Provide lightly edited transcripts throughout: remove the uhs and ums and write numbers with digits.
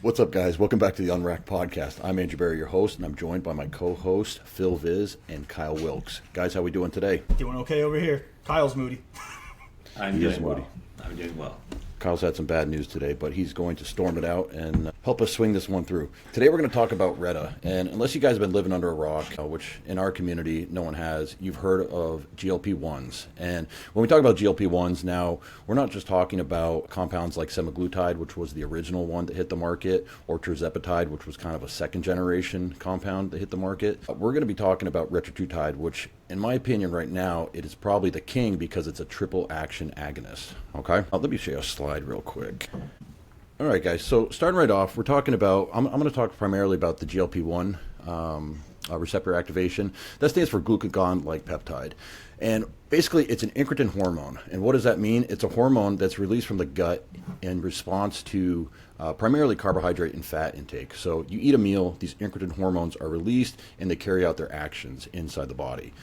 What's up, guys? Welcome back to the Unwracked Podcast. I'm Andrew Barry, your host, and I'm joined by my co-host, Phil Viz and Kyle Wilkes. Guys, how we doing today? Doing okay over here. Kyle's moody. I'm doing well. Kyle's had some bad news today, but he's going to storm it out and help us swing this one through. Today we're going to talk about Reta, and unless you guys have been living under a rock, which in our community no one has, you've heard of GLP-1s. And when we talk about GLP-1s now, we're not just talking about compounds like semaglutide, which was the original one that hit the market, or tirzepatide, which was kind of a second generation compound that hit the market. We're going to be talking about Retatrutide, which in my opinion right now, it is probably the king because it's a triple action agonist. Okay? Let me show you a slide real quick. All right, guys. So starting right off, we're talking about, I'm going to talk primarily about the GLP-1 receptor activation. That stands for glucagon-like peptide. And basically, it's an incretin hormone. And what does that mean? It's a hormone that's released from the gut in response to primarily carbohydrate and fat intake. So you eat a meal, these incretin hormones are released, and they carry out their actions inside the body.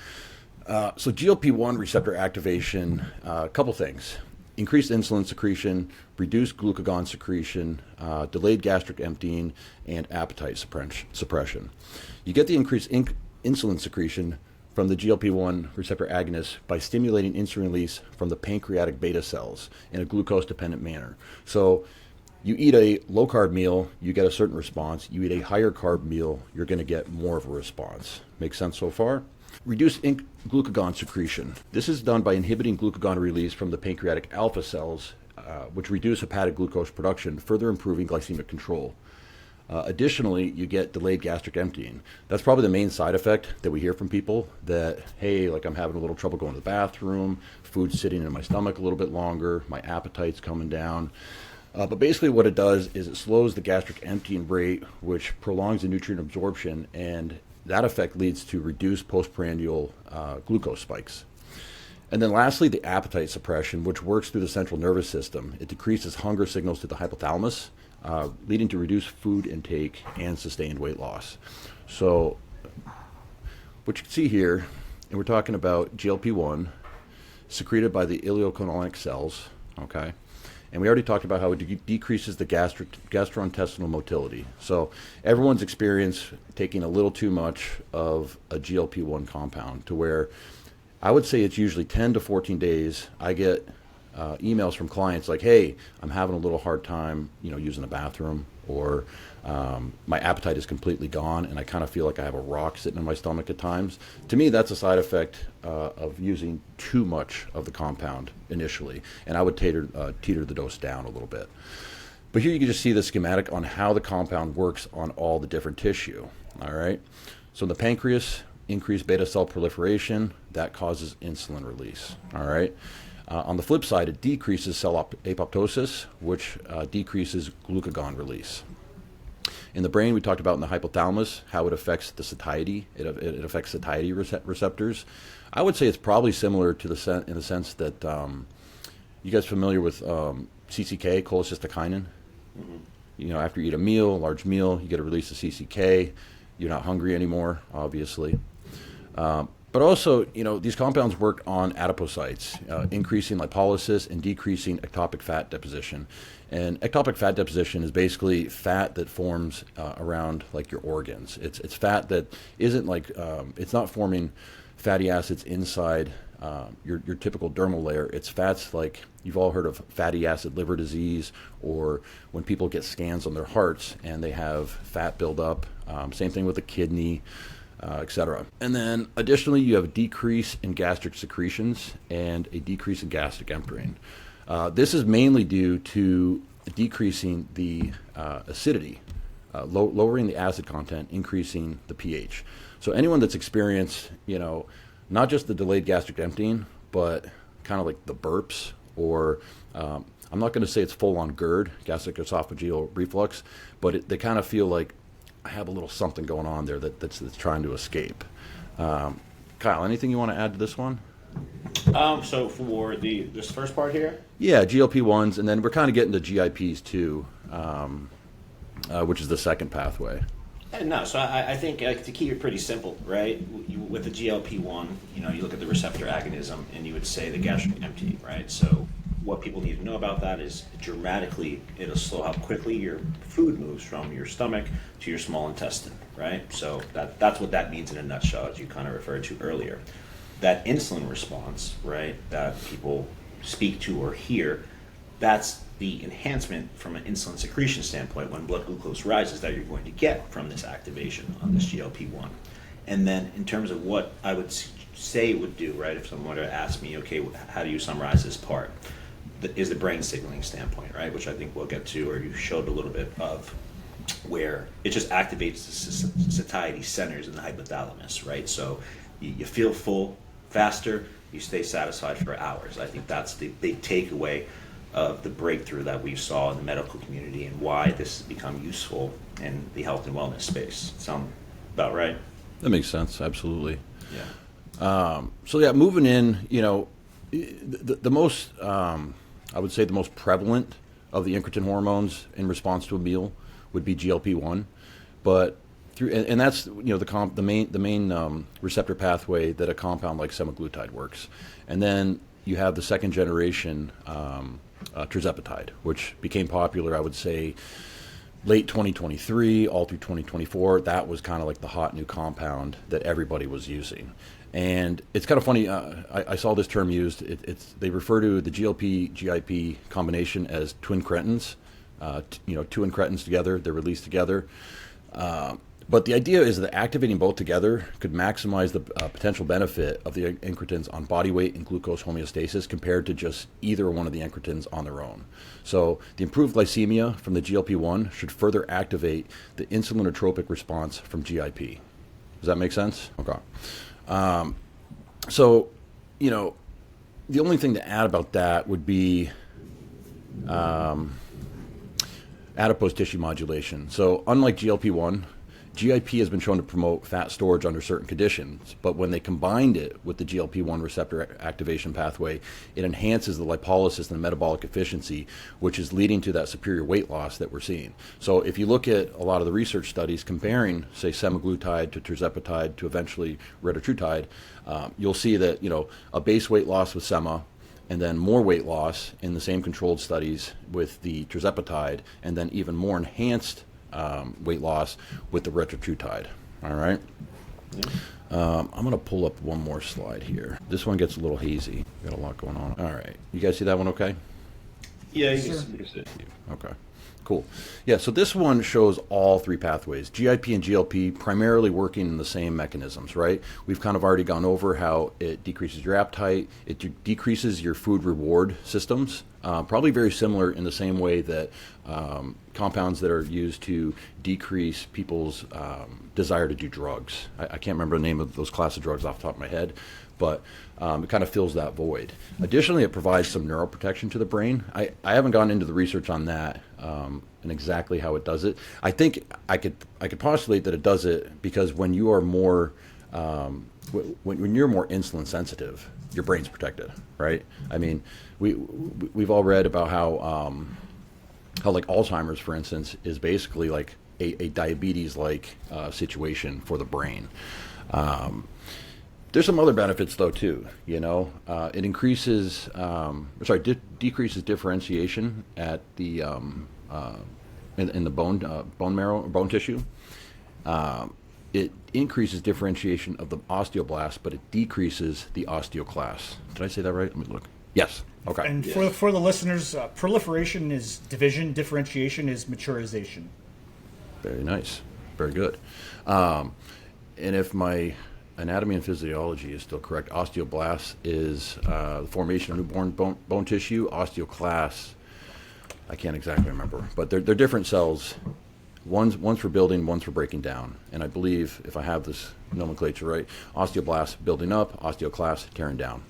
So GLP-1 receptor activation, a couple things. Increased insulin secretion, reduced glucagon secretion, delayed gastric emptying, and appetite suppression. You get the increased insulin secretion from the GLP-1 receptor agonist by stimulating insulin release from the pancreatic beta cells in a glucose-dependent manner. So you eat a low-carb meal, you get a certain response. You eat a higher-carb meal, you're going to get more of a response. Make sense so far? Reduce glucagon secretion. This is done by inhibiting glucagon release from the pancreatic alpha cells, which reduce hepatic glucose production, further improving glycemic control. Additionally, you get delayed gastric emptying. That's probably the main side effect that we hear from people that, hey, like I'm having a little trouble going to the bathroom, food's sitting in my stomach a little bit longer, my appetite's coming down. But basically what it does is it slows the gastric emptying rate, which prolongs the nutrient absorption, and that effect leads to reduced postprandial glucose spikes. And then lastly, the appetite suppression, which works through the central nervous system. It decreases hunger signals to the hypothalamus, leading to reduced food intake and sustained weight loss. So what you can see here, and we're talking about GLP-1 secreted by the ileocolonic cells, okay? And we already talked about how it decreases the gastrointestinal motility. So everyone's experienced taking a little too much of a GLP-1 compound to where I would say it's usually 10 to 14 days. I get emails from clients like, hey, I'm having a little hard time, using the bathroom, or my appetite is completely gone and I kind of feel like I have a rock sitting in my stomach at times. To me, that's a side effect of using too much of the compound initially, and I would teeter the dose down a little bit. But here you can just see the schematic on how the compound works on all the different tissue. All right. So in the pancreas, increased beta cell proliferation, that causes insulin release. All right. On the flip side, it decreases cell apoptosis, which decreases glucagon release. In the brain, we talked about in the hypothalamus how it affects the satiety. It affects satiety receptors. I would say it's probably similar to in the sense that you guys familiar with CCK, cholecystokinin? Mm-hmm. After you eat a large meal, you get a release of CCK. You're not hungry anymore, obviously. But also, these compounds work on adipocytes, increasing lipolysis and decreasing ectopic fat deposition. And ectopic fat deposition is basically fat that forms around like your organs. It's fat that isn't like, it's not forming fatty acids inside your typical dermal layer. It's fats like, you've all heard of fatty acid liver disease, or when people get scans on their hearts and they have fat buildup. Same thing with the kidney. Etc. And then additionally, you have a decrease in gastric secretions and a decrease in gastric emptying. This is mainly due to decreasing the acidity, lowering the acid content, increasing the pH. So anyone that's experienced, not just the delayed gastric emptying, but kind of like the burps, or I'm not going to say it's full-on GERD, gastric esophageal reflux, but they kind of feel like I have a little something going on there that's trying to escape. Kyle, anything you want to add to this one? So for this first part here? Yeah, GLP-1s, and then we're kind of getting to GIPs too, which is the second pathway. No, so I think to keep it pretty simple, right? With the GLP-1, you look at the receptor agonism, and you would say the gastric emptying, right? So what people need to know about that is dramatically, it'll slow how quickly your food moves from your stomach to your small intestine, right? So that's what that means in a nutshell, as you kind of referred to earlier. That insulin response, right, that people speak to or hear, that's the enhancement from an insulin secretion standpoint when blood glucose rises that you're going to get from this activation on this GLP-1. And then in terms of what I would say it would do, right, if someone were to ask me, okay, how do you summarize this part? Is the brain signaling standpoint, right, which I think we'll get to, or you showed a little bit of, where it just activates the satiety centers in the hypothalamus, right? So you feel full faster, you stay satisfied for hours. I think that's the big takeaway of the breakthrough that we saw in the medical community and why this has become useful in the health and wellness space. Sound about right? That makes sense. Absolutely. Yeah. So yeah, moving in, the most, I would say the most prevalent of the incretin hormones in response to a meal would be GLP-1, but and that's the main receptor pathway that a compound like semaglutide works, and then you have the second generation tirzepatide, which became popular, I would say, late 2023, all through 2024. That was kind of like the hot new compound that everybody was using. And it's kind of funny, I saw this term used. They refer to the GLP-GIP combination as twin cretins. Two incretins together, they're released together. But the idea is that activating both together could maximize the potential benefit of the incretins on body weight and glucose homeostasis compared to just either one of the incretins on their own. So the improved glycemia from the GLP-1 should further activate the insulinotropic response from GIP. Does that make sense? Okay. So, the only thing to add about that would be adipose tissue modulation. So unlike GLP-1, GIP has been shown to promote fat storage under certain conditions, but when they combined it with the GLP-1 receptor activation pathway, it enhances the lipolysis and metabolic efficiency, which is leading to that superior weight loss that we're seeing. So if you look at a lot of the research studies comparing, say, semaglutide to tirzepatide to eventually retatrutide, you'll see that, a base weight loss with sema, and then more weight loss in the same controlled studies with the tirzepatide, and then even more enhanced weight loss with the retatrutide. All right. I'm going to pull up one more slide here. This one gets a little hazy. Got a lot going on. All right. You guys see that one okay? Yeah, Sure. you can. Okay. Cool. Yeah, so this one shows all three pathways, GIP and GLP, primarily working in the same mechanisms, right? We've kind of already gone over how it decreases your appetite, it decreases your food reward systems, probably very similar in the same way that compounds that are used to decrease people's desire to do drugs. I can't remember the name of those class of drugs off the top of my head, but it kind of fills that void. Additionally, it provides some neuroprotection to the brain. I haven't gone into the research on that and exactly how it does it. I think I could postulate that it does it because when you are more when you're more insulin sensitive, your brain's protected, right? I mean, we've all read about how like Alzheimer's, for instance, is basically like a diabetes-like situation for the brain. There's some other benefits though too. It increases, decreases differentiation at the in the bone marrow, bone tissue. It increases differentiation of the osteoblast, but it decreases the osteoclast. Did I say that right? Let me look. Yes. Okay. And for the listeners, proliferation is division, differentiation is maturization. Very nice. Very good. And if my anatomy and physiology is still correct, osteoblast is the formation of newborn bone tissue. Osteoclast, I can't exactly remember, but they're different cells. One's for building, one's for breaking down. And I believe, if I have this nomenclature right, osteoblast building up, osteoclast tearing down.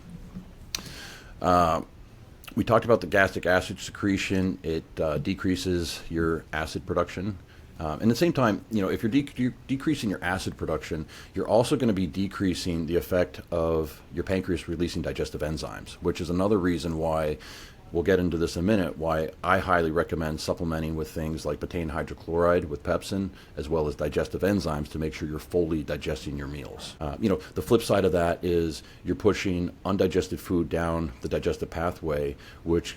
We talked about the gastric acid secretion. It decreases your acid production. And at the same time, if you're decreasing your acid production, you're also going to be decreasing the effect of your pancreas releasing digestive enzymes, which is another reason why we'll get into this in a minute, why I highly recommend supplementing with things like betaine hydrochloride with pepsin, as well as digestive enzymes to make sure you're fully digesting your meals. The flip side of that is you're pushing undigested food down the digestive pathway, which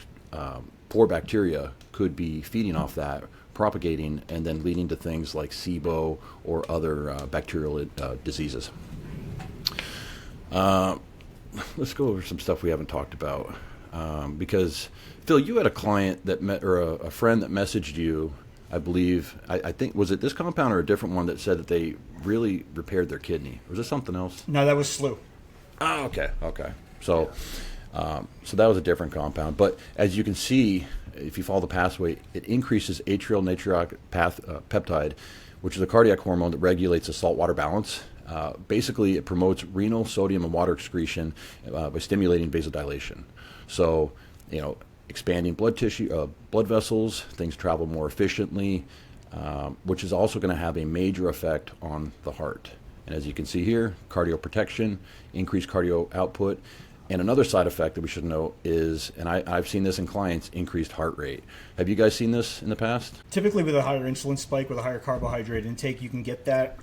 poor bacteria could be feeding off that, propagating, and then leading to things like SIBO or other bacterial diseases. Let's go over some stuff we haven't talked about. Because, Phil, you had a client that a friend that messaged you, I believe, I think, was it this compound or a different one that said that they really repaired their kidney? Or was this something else? No, that was SLU. Oh, okay. So, so that was a different compound. But as you can see, if you follow the pathway, it increases atrial natriuretic peptide, which is a cardiac hormone that regulates the saltwater balance. Basically, it promotes renal, sodium, and water excretion by stimulating vasodilation. So, expanding blood tissue, blood vessels, things travel more efficiently, which is also going to have a major effect on the heart. And as you can see here, cardioprotection, increased cardio output. And another side effect that we should note is, and I've seen this in clients, increased heart rate. Have you guys seen this in the past? Typically with a higher insulin spike, with a higher carbohydrate intake, you can get that,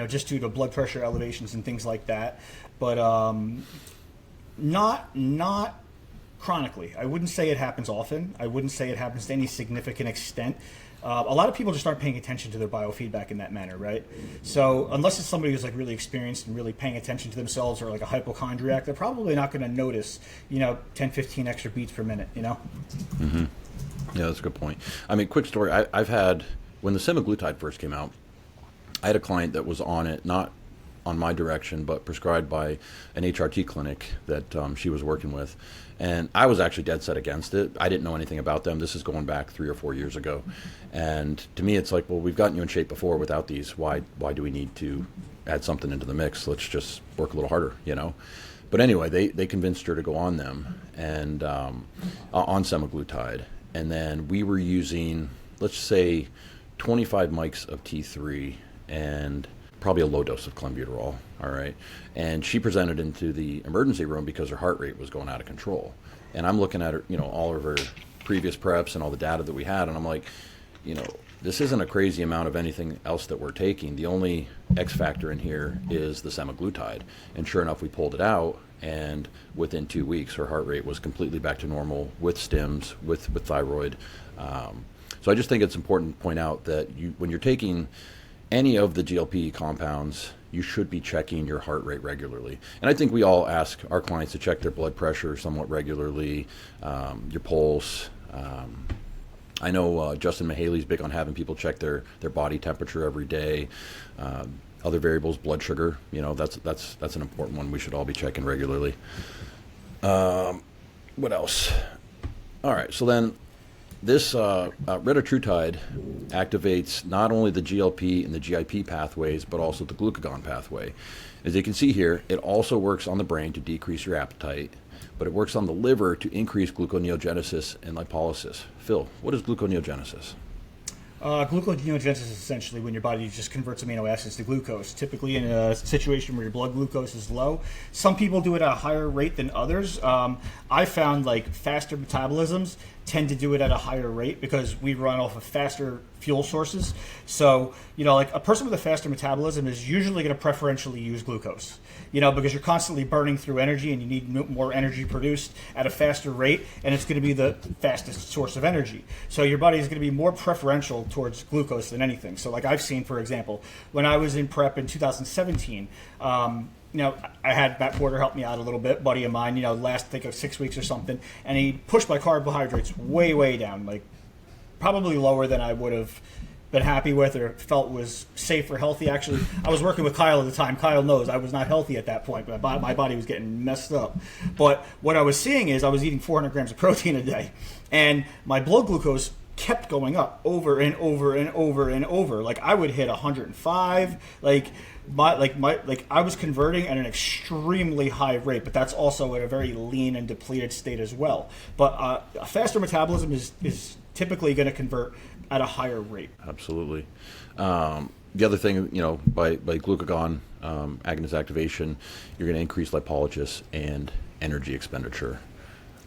just due to blood pressure elevations and things like that. But not chronically. I wouldn't say it happens often. I wouldn't say it happens to any significant extent. A lot of people just aren't paying attention to their biofeedback in that manner, right? So unless it's somebody who's like really experienced and really paying attention to themselves, or like a hypochondriac, they're probably not going to notice, 10, 15 extra beats per minute, Mm-hmm. Yeah, that's a good point. I mean, quick story. I've had, when the semaglutide first came out, I had a client that was on it, not on my direction, but prescribed by an HRT clinic that she was working with. And I was actually dead set against it. I didn't know anything about them. This is going back 3 or 4 years ago. And to me, it's like, well, we've gotten you in shape before without these. Why do we need to add something into the mix? Let's just work a little harder, But anyway, they convinced her to go on them, and on semaglutide. And then we were using, let's say, 25 mics of T3 and probably a low dose of clenbuterol, all right? And she presented into the emergency room because her heart rate was going out of control. And I'm looking at her, all of her previous preps and all the data that we had, and I'm like, this isn't a crazy amount of anything else that we're taking. The only X factor in here is the semaglutide. And sure enough, we pulled it out, and within 2 weeks, her heart rate was completely back to normal with stims, with thyroid. So I just think it's important to point out that when you're taking any of the GLP compounds, you should be checking your heart rate regularly. And I think we all ask our clients to check their blood pressure somewhat regularly, your pulse. I know Justin Mahaley's big on having people check their body temperature every day. Other variables, blood sugar, that's an important one we should all be checking regularly. What else? All right, so then this Retatrutide activates not only the GLP and the GIP pathways, but also the glucagon pathway. As you can see here, it also works on the brain to decrease your appetite, but it works on the liver to increase gluconeogenesis and lipolysis. Phil, what is gluconeogenesis? Gluconeogenesis is essentially when your body just converts amino acids to glucose, typically in a situation where your blood glucose is low. Some people do it at a higher rate than others. I found like faster metabolisms tend to do it at a higher rate because we run off of faster fuel sources. So, like a person with a faster metabolism is usually going to preferentially use glucose, because you're constantly burning through energy and you need more energy produced at a faster rate, and it's going to be the fastest source of energy. So your body is going to be more preferential towards glucose than anything. So like I've seen, for example, when I was in prep in 2017, I had Matt Porter help me out a little bit, buddy of mine, last, I think, of 6 weeks or something, and he pushed my carbohydrates way, way down, like probably lower than I would have been happy with or felt was safe or healthy. Actually, I was working with Kyle at the time. Kyle knows I was not healthy at that point, but my body was getting messed up. But what I was seeing is I was eating 400 grams of protein a day, and my blood glucose kept going up over and over and over and over. Like I would hit 105, I was converting at an extremely high rate, but that's also at a very lean and depleted state as well. But a faster metabolism is typically going to convert at a higher rate. Absolutely. The other thing, by glucagon agonist activation, you're going to increase lipolysis and energy expenditure.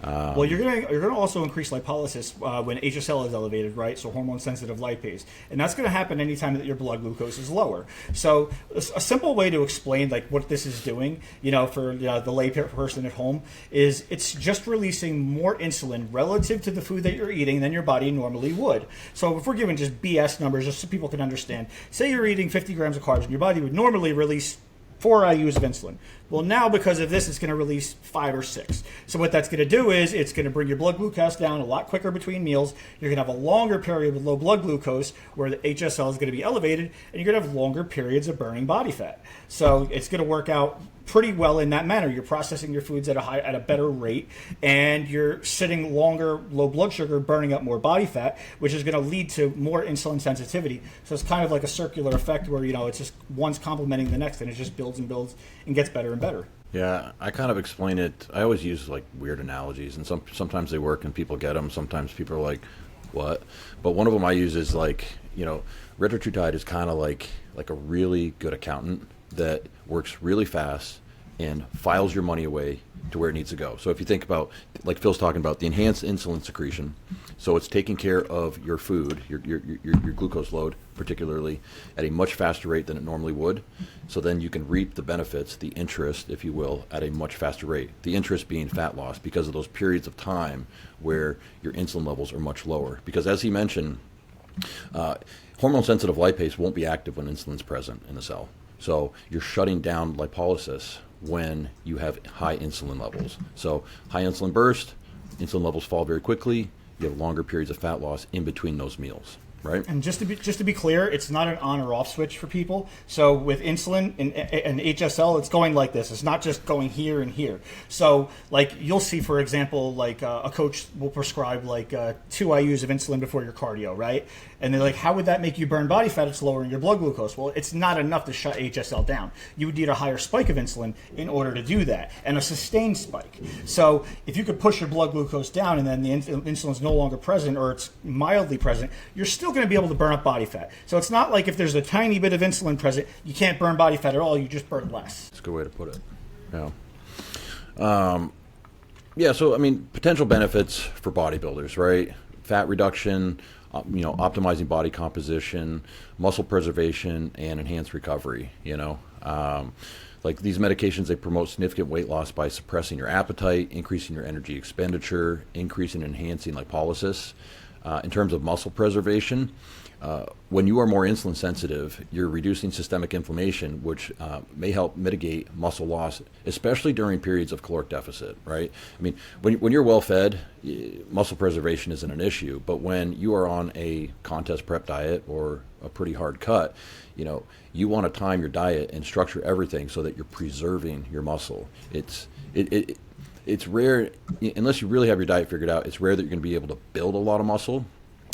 Well, you're gonna also increase lipolysis when HSL is elevated, right? So hormone sensitive lipase, and that's gonna happen anytime that your blood glucose is lower. So a simple way to explain like what this is doing, for the lay person at home, is it's just releasing more insulin relative to the food that you're eating than your body normally would. So if we're giving just BS numbers, just so people can understand, say you're eating 50 grams of carbs, and your body would normally release 4 IUs of insulin. Well, now because of this, it's going to release 5 or 6. So what that's going to do is it's going to bring your blood glucose down a lot quicker between meals. You're going to have a longer period with low blood glucose where the HSL is going to be elevated, and you're going to have longer periods of burning body fat. So it's going to work out pretty well in that manner. You're processing your foods at a better rate, and you're sitting longer low blood sugar, burning up more body fat, which is going to lead to more insulin sensitivity. So it's kind of like a circular effect where it's just one's complementing the next, and it just builds and builds and gets better and better. Yeah, I kind of explain it. I always use like weird analogies, and sometimes they work and people get them. Sometimes people are like, "What?" But one of them I use is like, Retatrutide is kind of like a really good accountant that works really fast and files your money away to where it needs to go. So if you think about, like Phil's talking about, the enhanced insulin secretion, so it's taking care of your food, your glucose load, particularly, at a much faster rate than it normally would. So then you can reap the benefits, the interest, if you will, at a much faster rate. The interest being fat loss because of those periods of time where your insulin levels are much lower. Because as he mentioned, hormone-sensitive lipase won't be active when insulin's present in the cell. So you're shutting down lipolysis when you have high insulin levels. So high insulin burst, insulin levels fall very quickly. You have longer periods of fat loss in between those meals, right? And just to be clear, it's not an on or off switch for people. So with insulin and HSL, it's going like this. It's not just going here and here. So like you'll see, for example, like a coach will prescribe like 2 IUs of insulin before your cardio, right? And they're like, how would that make you burn body fat? It's lowering your blood glucose. Well, it's not enough to shut HSL down. You would need a higher spike of insulin in order to do that, and a sustained spike. So if you could push your blood glucose down and then the insulin's no longer present, or it's mildly present, you're still going to be able to burn up body fat. So it's not like if there's a tiny bit of insulin present, you can't burn body fat at all. You just burn less. That's a good way to put it. Yeah. So I mean, potential benefits for bodybuilders, right? Fat reduction, optimizing body composition, muscle preservation, and enhanced recovery. Like these medications, they promote significant weight loss by suppressing your appetite, increasing your energy expenditure, increasing and enhancing lipolysis. In terms of muscle preservation, when you are more insulin sensitive, you're reducing systemic inflammation, which may help mitigate muscle loss, especially during periods of caloric deficit, right? I mean, when you're well fed, muscle preservation isn't an issue, but when you are on a contest prep diet or a pretty hard cut, you want to time your diet and structure everything so that you're preserving your muscle. It's rare, unless you really have your diet figured out, it's rare that you're going to be able to build a lot of muscle.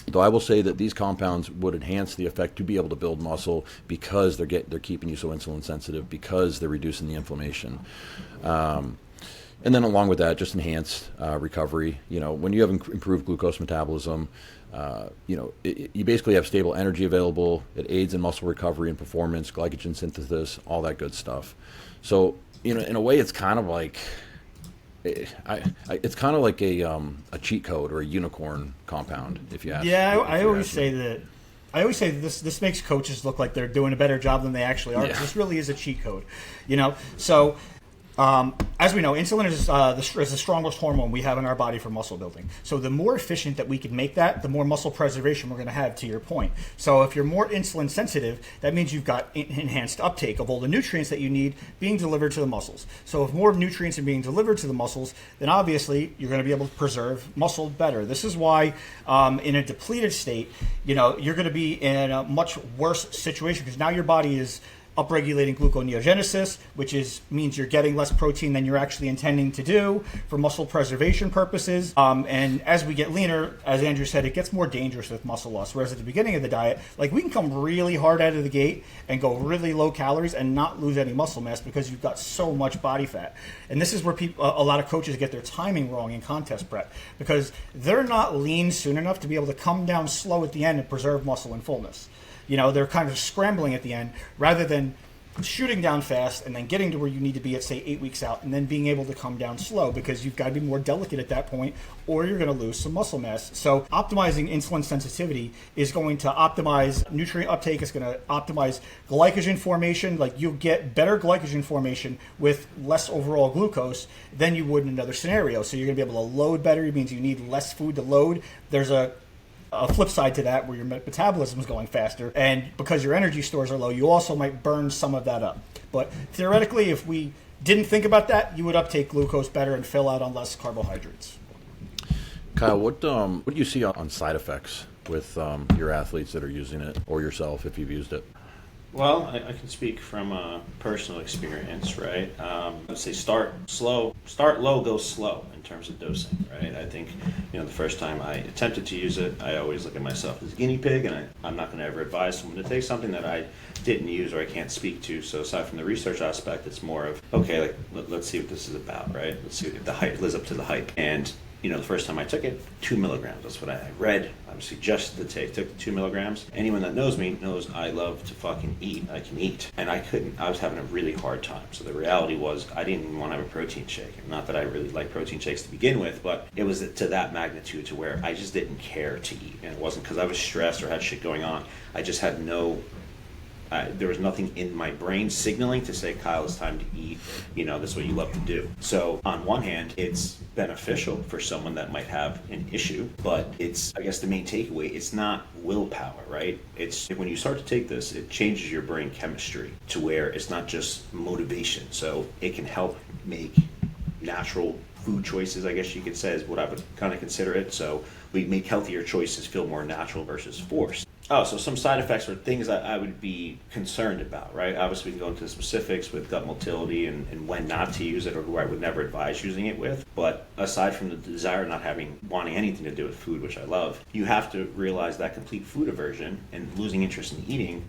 Though I will say that these compounds would enhance the effect to be able to build muscle because they're keeping you so insulin sensitive, because they're reducing the inflammation. And then along with that, just enhanced recovery. When you have improved glucose metabolism, you basically have stable energy available. It aids in muscle recovery and performance, glycogen synthesis, all that good stuff. So, in a way, it's kind of like it's kind of like a cheat code or a unicorn compound, if you ask. Yeah, I always say that this makes coaches look like they're doing a better job than they actually are. Yeah. This really is a cheat code, So as we know, insulin is the strongest hormone we have in our body for muscle building. So the more efficient that we can make that, the more muscle preservation we're going to have, to your point. So if you're more insulin sensitive, that means you've got enhanced uptake of all the nutrients that you need being delivered to the muscles. So if more nutrients are being delivered to the muscles, then obviously you're going to be able to preserve muscle better. This is why in a depleted state, you're going to be in a much worse situation because now your body is upregulating gluconeogenesis, which means you're getting less protein than you're actually intending to do for muscle preservation purposes. And as we get leaner, as Andrew said, it gets more dangerous with muscle loss. Whereas at the beginning of the diet, we can come really hard out of the gate and go really low calories and not lose any muscle mass because you've got so much body fat. And this is where a lot of coaches get their timing wrong in contest prep because they're not lean soon enough to be able to come down slow at the end and preserve muscle and fullness. They're kind of scrambling at the end rather than shooting down fast and then getting to where you need to be at, say, 8 weeks out, and then being able to come down slow, because you've got to be more delicate at that point or you're going to lose some muscle mass. So optimizing insulin sensitivity is going to optimize nutrient uptake. It's going to optimize glycogen formation. Like, you'll get better glycogen formation with less overall glucose than you would in another scenario. So you're going to be able to load better. It means you need less food to load. There's a flip side to that where your metabolism is going faster, and because your energy stores are low, you also might burn some of that up. But theoretically, if we didn't think about that, you would uptake glucose better and fill out on less carbohydrates. Kyle, what do you see on side effects with your athletes that are using it, or yourself if you've used it? Well, I can speak from personal experience, right? Let's say start slow, start low, go slow in terms of dosing, right? I think, the first time I attempted to use it, I always look at myself as a guinea pig, and I'm not going to ever advise someone to take something that I didn't use or I can't speak to. So aside from the research aspect, it's more of, okay, let's see what this is about, right? Let's see if the hype lives up to the hype. And the first time I took it, 2 milligrams. That's what I read. I was suggested to take. Took the 2 milligrams. Anyone that knows me knows I love to fucking eat. I can eat. And I couldn't. I was having a really hard time. So the reality was I didn't even want to have a protein shake. Not that I really like protein shakes to begin with, but it was to that magnitude to where I just didn't care to eat. And it wasn't because I was stressed or had shit going on. I just had there was nothing in my brain signaling to say, Kyle, it's time to eat. This is what you love to do. So on one hand, it's beneficial for someone that might have an issue, but it's, I guess the main takeaway, it's not willpower, right? It's when you start to take this, it changes your brain chemistry to where it's not just motivation. So it can help make natural food choices, I guess you could say, is what I would kind of consider it. So we make healthier choices feel more natural versus forced. Oh, so some side effects are things that I would be concerned about, right? Obviously, we can go into the specifics with gut motility and when not to use it, or who I would never advise using it with. But aside from the desire not wanting anything to do with food, which I love, you have to realize that complete food aversion and losing interest in eating,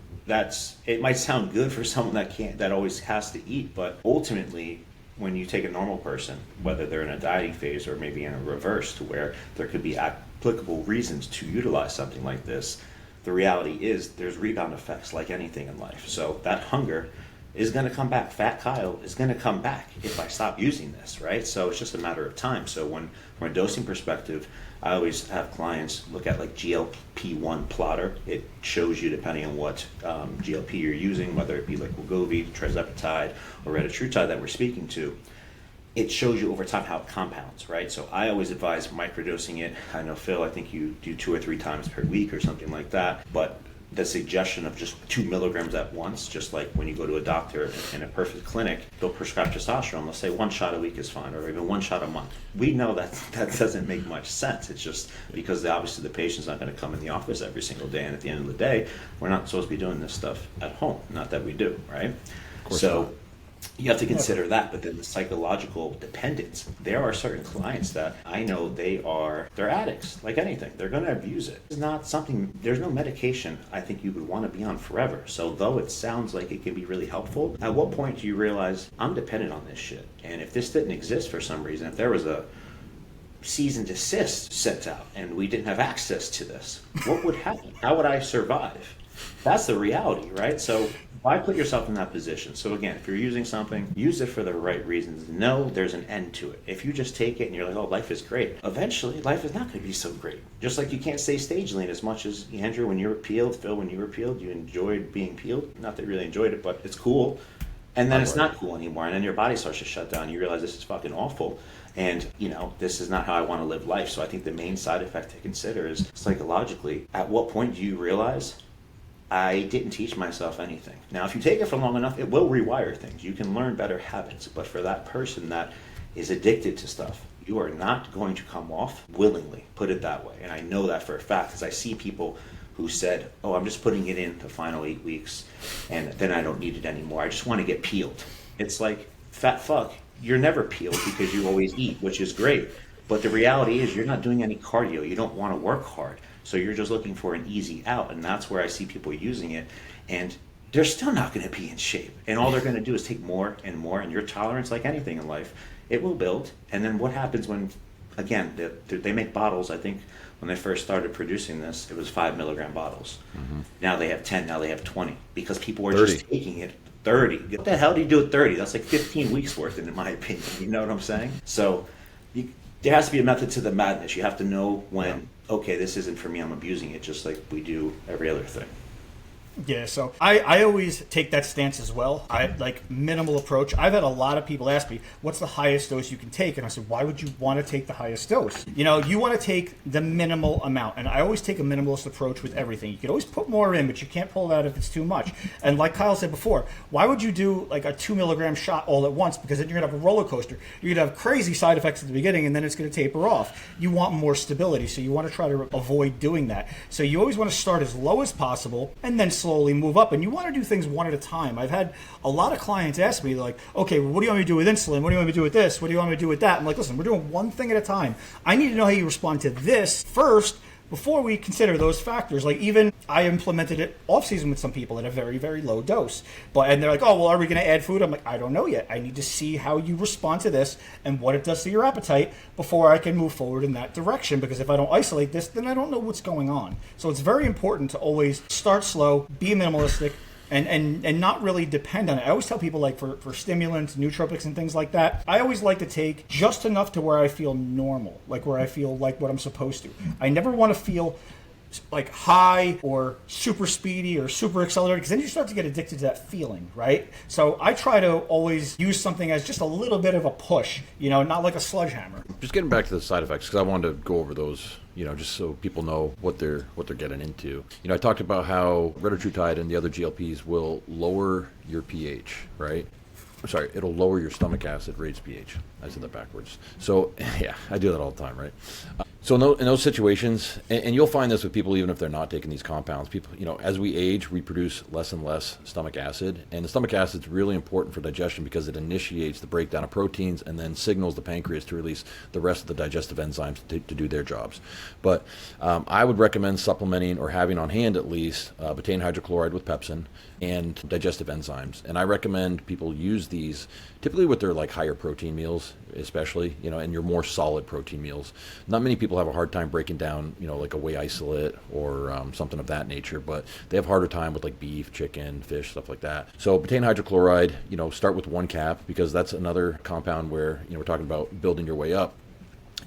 it might sound good for someone that always has to eat, but ultimately, when you take a normal person, whether they're in a dieting phase or maybe in a reverse to where there could be applicable reasons to utilize something like this, the reality is there's rebound effects like anything in life. So that hunger is going to come back. Fat Kyle is going to come back if I stop using this, right? So it's just a matter of time. So from a dosing perspective, I always have clients look at like GLP-1 plotter. It shows you, depending on what GLP you're using, whether it be like Wegovy, Trizepatide, or Retatrutide that we're speaking to, it shows you over time how it compounds, right? So I always advise microdosing it. I know, Phil, I think you do 2 or 3 times per week or something like that. But the suggestion of just 2 milligrams at once, just like when you go to a doctor in a perfect clinic, they'll prescribe testosterone. They'll say 1 shot a week is fine, or even 1 shot a month. We know that doesn't make much sense. It's just because obviously the patient's not going to come in the office every single day. And at the end of the day, we're not supposed to be doing this stuff at home. Not that we do, right? Of course so. Not. You have to consider that, but then the psychological dependence. There are certain clients that I know they're addicts, like anything. They're going to abuse it. It's not something, there's no medication I think you would want to be on forever. So though it sounds like it can be really helpful, at what point do you realize I'm dependent on this shit? And if this didn't exist for some reason, if there was a cease and desist sent out and we didn't have access to this, what would happen? How would I survive? That's the reality, right? So why put yourself in that position? So again, if you're using something, use it for the right reasons. Know there's an end to it. If you just take it and you're like, oh, life is great, eventually life is not going to be so great. Just like you can't stay stage lean as much as Andrew when you were peeled, Phil when you were peeled, you enjoyed being peeled. Not that you really enjoyed it, but it's cool. And then it's not cool anymore. And then your body starts to shut down. You realize this is fucking awful. And, this is not how I want to live life. So I think the main side effect to consider is psychologically, at what point do you realize I didn't teach myself anything? Now, if you take it for long enough, it will rewire things. You can learn better habits. But for that person that is addicted to stuff, you are not going to come off willingly, put it that way. And I know that for a fact because I see people who said, oh, I'm just putting it in the final 8 weeks and then I don't need it anymore. I just want to get peeled. It's like, fat fuck, you're never peeled because you always eat, which is great. But the reality is you're not doing any cardio. You don't want to work hard. So you're just looking for an easy out. And that's where I see people using it. And they're still not going to be in shape. And all they're going to do is take more and more. And your tolerance, like anything in life, it will build. And then what happens when, again, they make bottles. I think when they first started producing this, it was 5 milligram bottles. Mm-hmm. Now they have 10. Now they have 20. Because people are 30. just taking it. 30. What the hell do you do at 30? That's like 15 weeks worth, in my opinion. You know what I'm saying? So there has to be a method to the madness. You have to know when, okay, this isn't for me, I'm abusing it, just like we do every other thing. Yeah, so I always take that stance as well. I like minimal approach. I've had a lot of people ask me, what's the highest dose you can take? And I said, why would you want to take the highest dose? You know, you want to take the minimal amount. And I always take a minimalist approach with everything. You can always put more in, but you can't pull it out if it's too much. And like Kyle said before, why would you do like a 2 milligram shot all at once? Because then you're going to have a roller coaster. You're going to have crazy side effects at the beginning, and then it's going to taper off. You want more stability, so you want to try to avoid doing that. So you always want to start as low as possible and then slowly move up. And you want to do things one at a time. I've had a lot of clients ask me, like, okay, well, what do you want me to do with insulin? What do you want me to do with this? What do you want me to do with that? I'm like, listen, we're doing one thing at a time. I need to know how you respond to this first before we consider those factors. Like, even I implemented it off season with some people at a very, very low dose. And they're like, oh, well, are we going to add food? I'm like, I don't know yet. I need to see how you respond to this and what it does to your appetite before I can move forward in that direction. Because if I don't isolate this, then I don't know what's going on. So it's very important to always start slow, be minimalistic, and not really depend on it. I always tell people, like, for stimulants, nootropics, and things like that, I always like to take just enough to where I feel normal, like where I feel like what I'm supposed to. I never want to feel like high or super speedy or super accelerated, because then you start to get addicted to that feeling, right? So I try to always use something as just a little bit of a push, you know, not like a sledgehammer. Just getting back to the side effects, because I wanted to go over those, you know, just so people know what they're getting into. You know, I talked about how Retatrutide and the other GLPs will lower your pH, right? I'm sorry, it'll lower your stomach acid, raise pH. I said that backwards. So, yeah, I do that all the time, right? So in those situations, and you'll find this with people even if they're not taking these compounds, people, you know, as we age, we produce less and less stomach acid. And the stomach acid is really important for digestion because it initiates the breakdown of proteins and then signals the pancreas to release the rest of the digestive enzymes to do their jobs. But I would recommend supplementing or having on hand at least betaine hydrochloride with pepsin and digestive enzymes. And I recommend people use these typically with their like higher protein meals, especially, you know, and your more solid protein meals. Not many people have a hard time breaking down, you know, like a whey isolate or something of that nature, but they have a harder time with like beef, chicken, fish, stuff like that. So betaine hydrochloride, you know, start with 1 cap because that's another compound where, you know, we're talking about building your way up.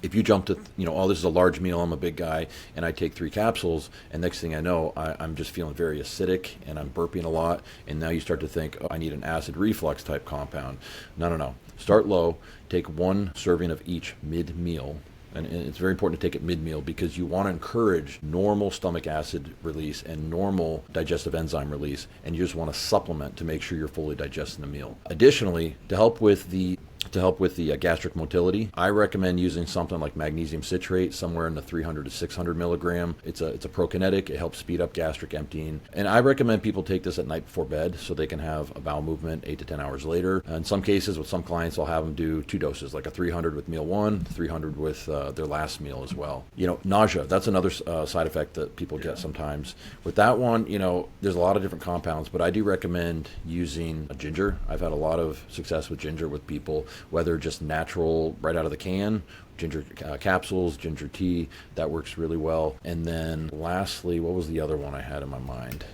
If you jump to, you know, oh, this is a large meal, I'm a big guy, and I take 3 capsules, and next thing I know, I'm just feeling very acidic, and I'm burping a lot, and now you start to think, oh, I need an acid reflux type compound. No. Start low, take 1 serving of each mid-meal, and it's very important to take it mid-meal because you want to encourage normal stomach acid release and normal digestive enzyme release, and you just want to supplement to make sure you're fully digesting the meal. Additionally, to help with the gastric motility, I recommend using something like magnesium citrate, somewhere in the 300 to 600 milligram. It's a prokinetic. It helps speed up gastric emptying. And I recommend people take this at night before bed so they can have a bowel movement 8 to 10 hours later. In some cases, with some clients, I'll have them do 2 doses, like a 300 with meal 1, 300 with their last meal as well. You know, nausea, that's another side effect that people get sometimes. With that one, you know, there's a lot of different compounds, but I do recommend using ginger. I've had a lot of success with ginger with people, whether just natural right out of the can, ginger capsules, ginger tea, that works really well. And then lastly, what was the other one I had in my mind?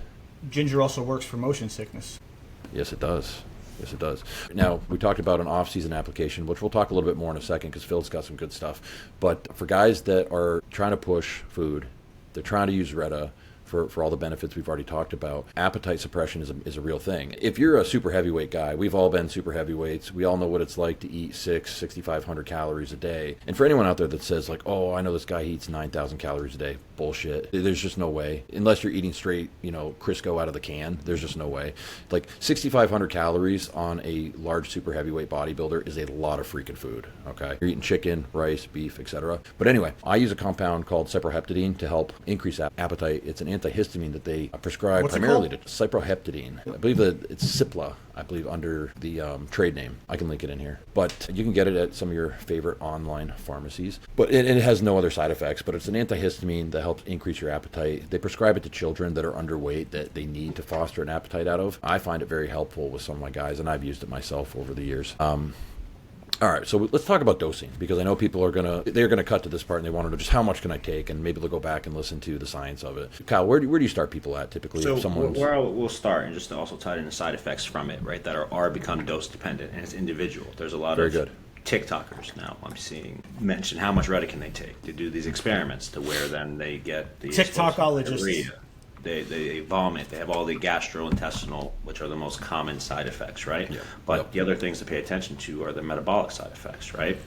Ginger also works for motion sickness. Yes, it does. Yes, it does. Now, we talked about an off-season application, which we'll talk a little bit more in a second because Phil's got some good stuff. But for guys that are trying to push food, they're trying to use Reta, for all the benefits we've already talked about, appetite suppression is a real thing. If you're a super heavyweight guy, we've all been super heavyweights. We all know what it's like to eat 6,500 calories a day. And for anyone out there that says like, oh, I know this guy eats 9,000 calories a day, bullshit. There's just no way. Unless you're eating straight, you know, Crisco out of the can, there's just no way. Like 6,500 calories on a large super heavyweight bodybuilder is a lot of freaking food, okay? You're eating chicken, rice, beef, etc. But anyway, I use a compound called cyproheptadine to help increase appetite. It's an antihistamine that they prescribe primarily to cyproheptadine. I believe that it's Cipla, under the trade name. I can link it in here. But you can get it at some of your favorite online pharmacies. But it has no other side effects, but it's an antihistamine that helps increase your appetite. They prescribe it to children that are underweight that they need to foster an appetite out of. I find it very helpful with some of my guys, and I've used it myself over the years. All right, so let's talk about dosing, because I know people they're gonna cut to this part and they want to know just how much can I take, and maybe they'll go back and listen to the science of it. Kyle, where do you start people at typically? So if someone's... where we'll start, and just to also tie in the side effects from it, right, that are become dose dependent, and it's individual. There's a lot Very of good. TikTokers now I'm seeing mention how much Retta can they take. They do these experiments to where then they get the TikTokologists. They vomit. They have all the gastrointestinal, which are the most common side effects, right? Yeah. But the other things to pay attention to are the metabolic side effects, right?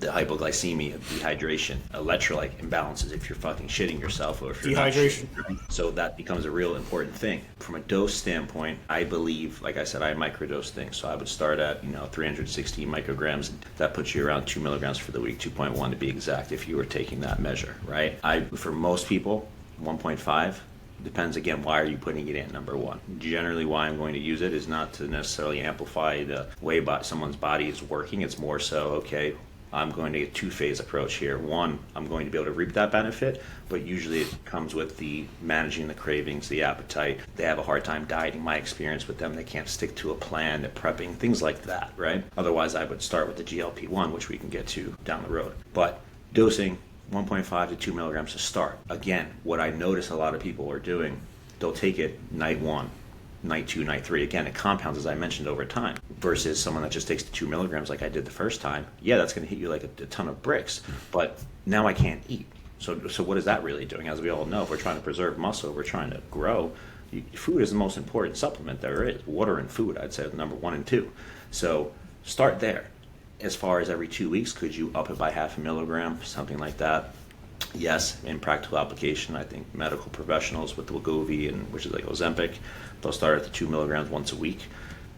The hypoglycemia, dehydration, electrolyte imbalances if you're fucking shitting yourself or if you're Dehydration. not shitting, right? So that becomes a real important thing. From a dose standpoint, I believe, like I said, I microdose things. So I would start at 360 micrograms. That puts you around 2 milligrams for the week, 2.1 to be exact, if you were taking that measure, right? For most people, 1.5. Depends, again, why are you putting it in, number one. Generally, why I'm going to use it is not to necessarily amplify the way someone's body is working. It's more so, okay, I'm going to get two-phase approach here. One, I'm going to be able to reap that benefit, but usually it comes with the managing the cravings, the appetite. They have a hard time dieting. My experience with them, they can't stick to a plan, the prepping, things like that, right? Otherwise, I would start with the GLP-1, which we can get to down the road. But dosing, 1.5 to 2 milligrams to start. Again, what I notice a lot of people are doing, they'll take it night 1, night 2, night 3. Again, it compounds, as I mentioned, over time, versus someone that just takes the 2 milligrams like I did the first time. Yeah, that's going to hit you like a ton of bricks, but now I can't eat. So what is that really doing? As we all know, if we're trying to preserve muscle, we're trying to grow, food is the most important supplement there is. Water and food, I'd say, are number 1 and 2. So start there. As far as every 2 weeks, could you up it by half a milligram, something like that? Yes, in practical application, I think medical professionals with Wegovy, which is like Ozempic, they'll start at the 2 milligrams once a week.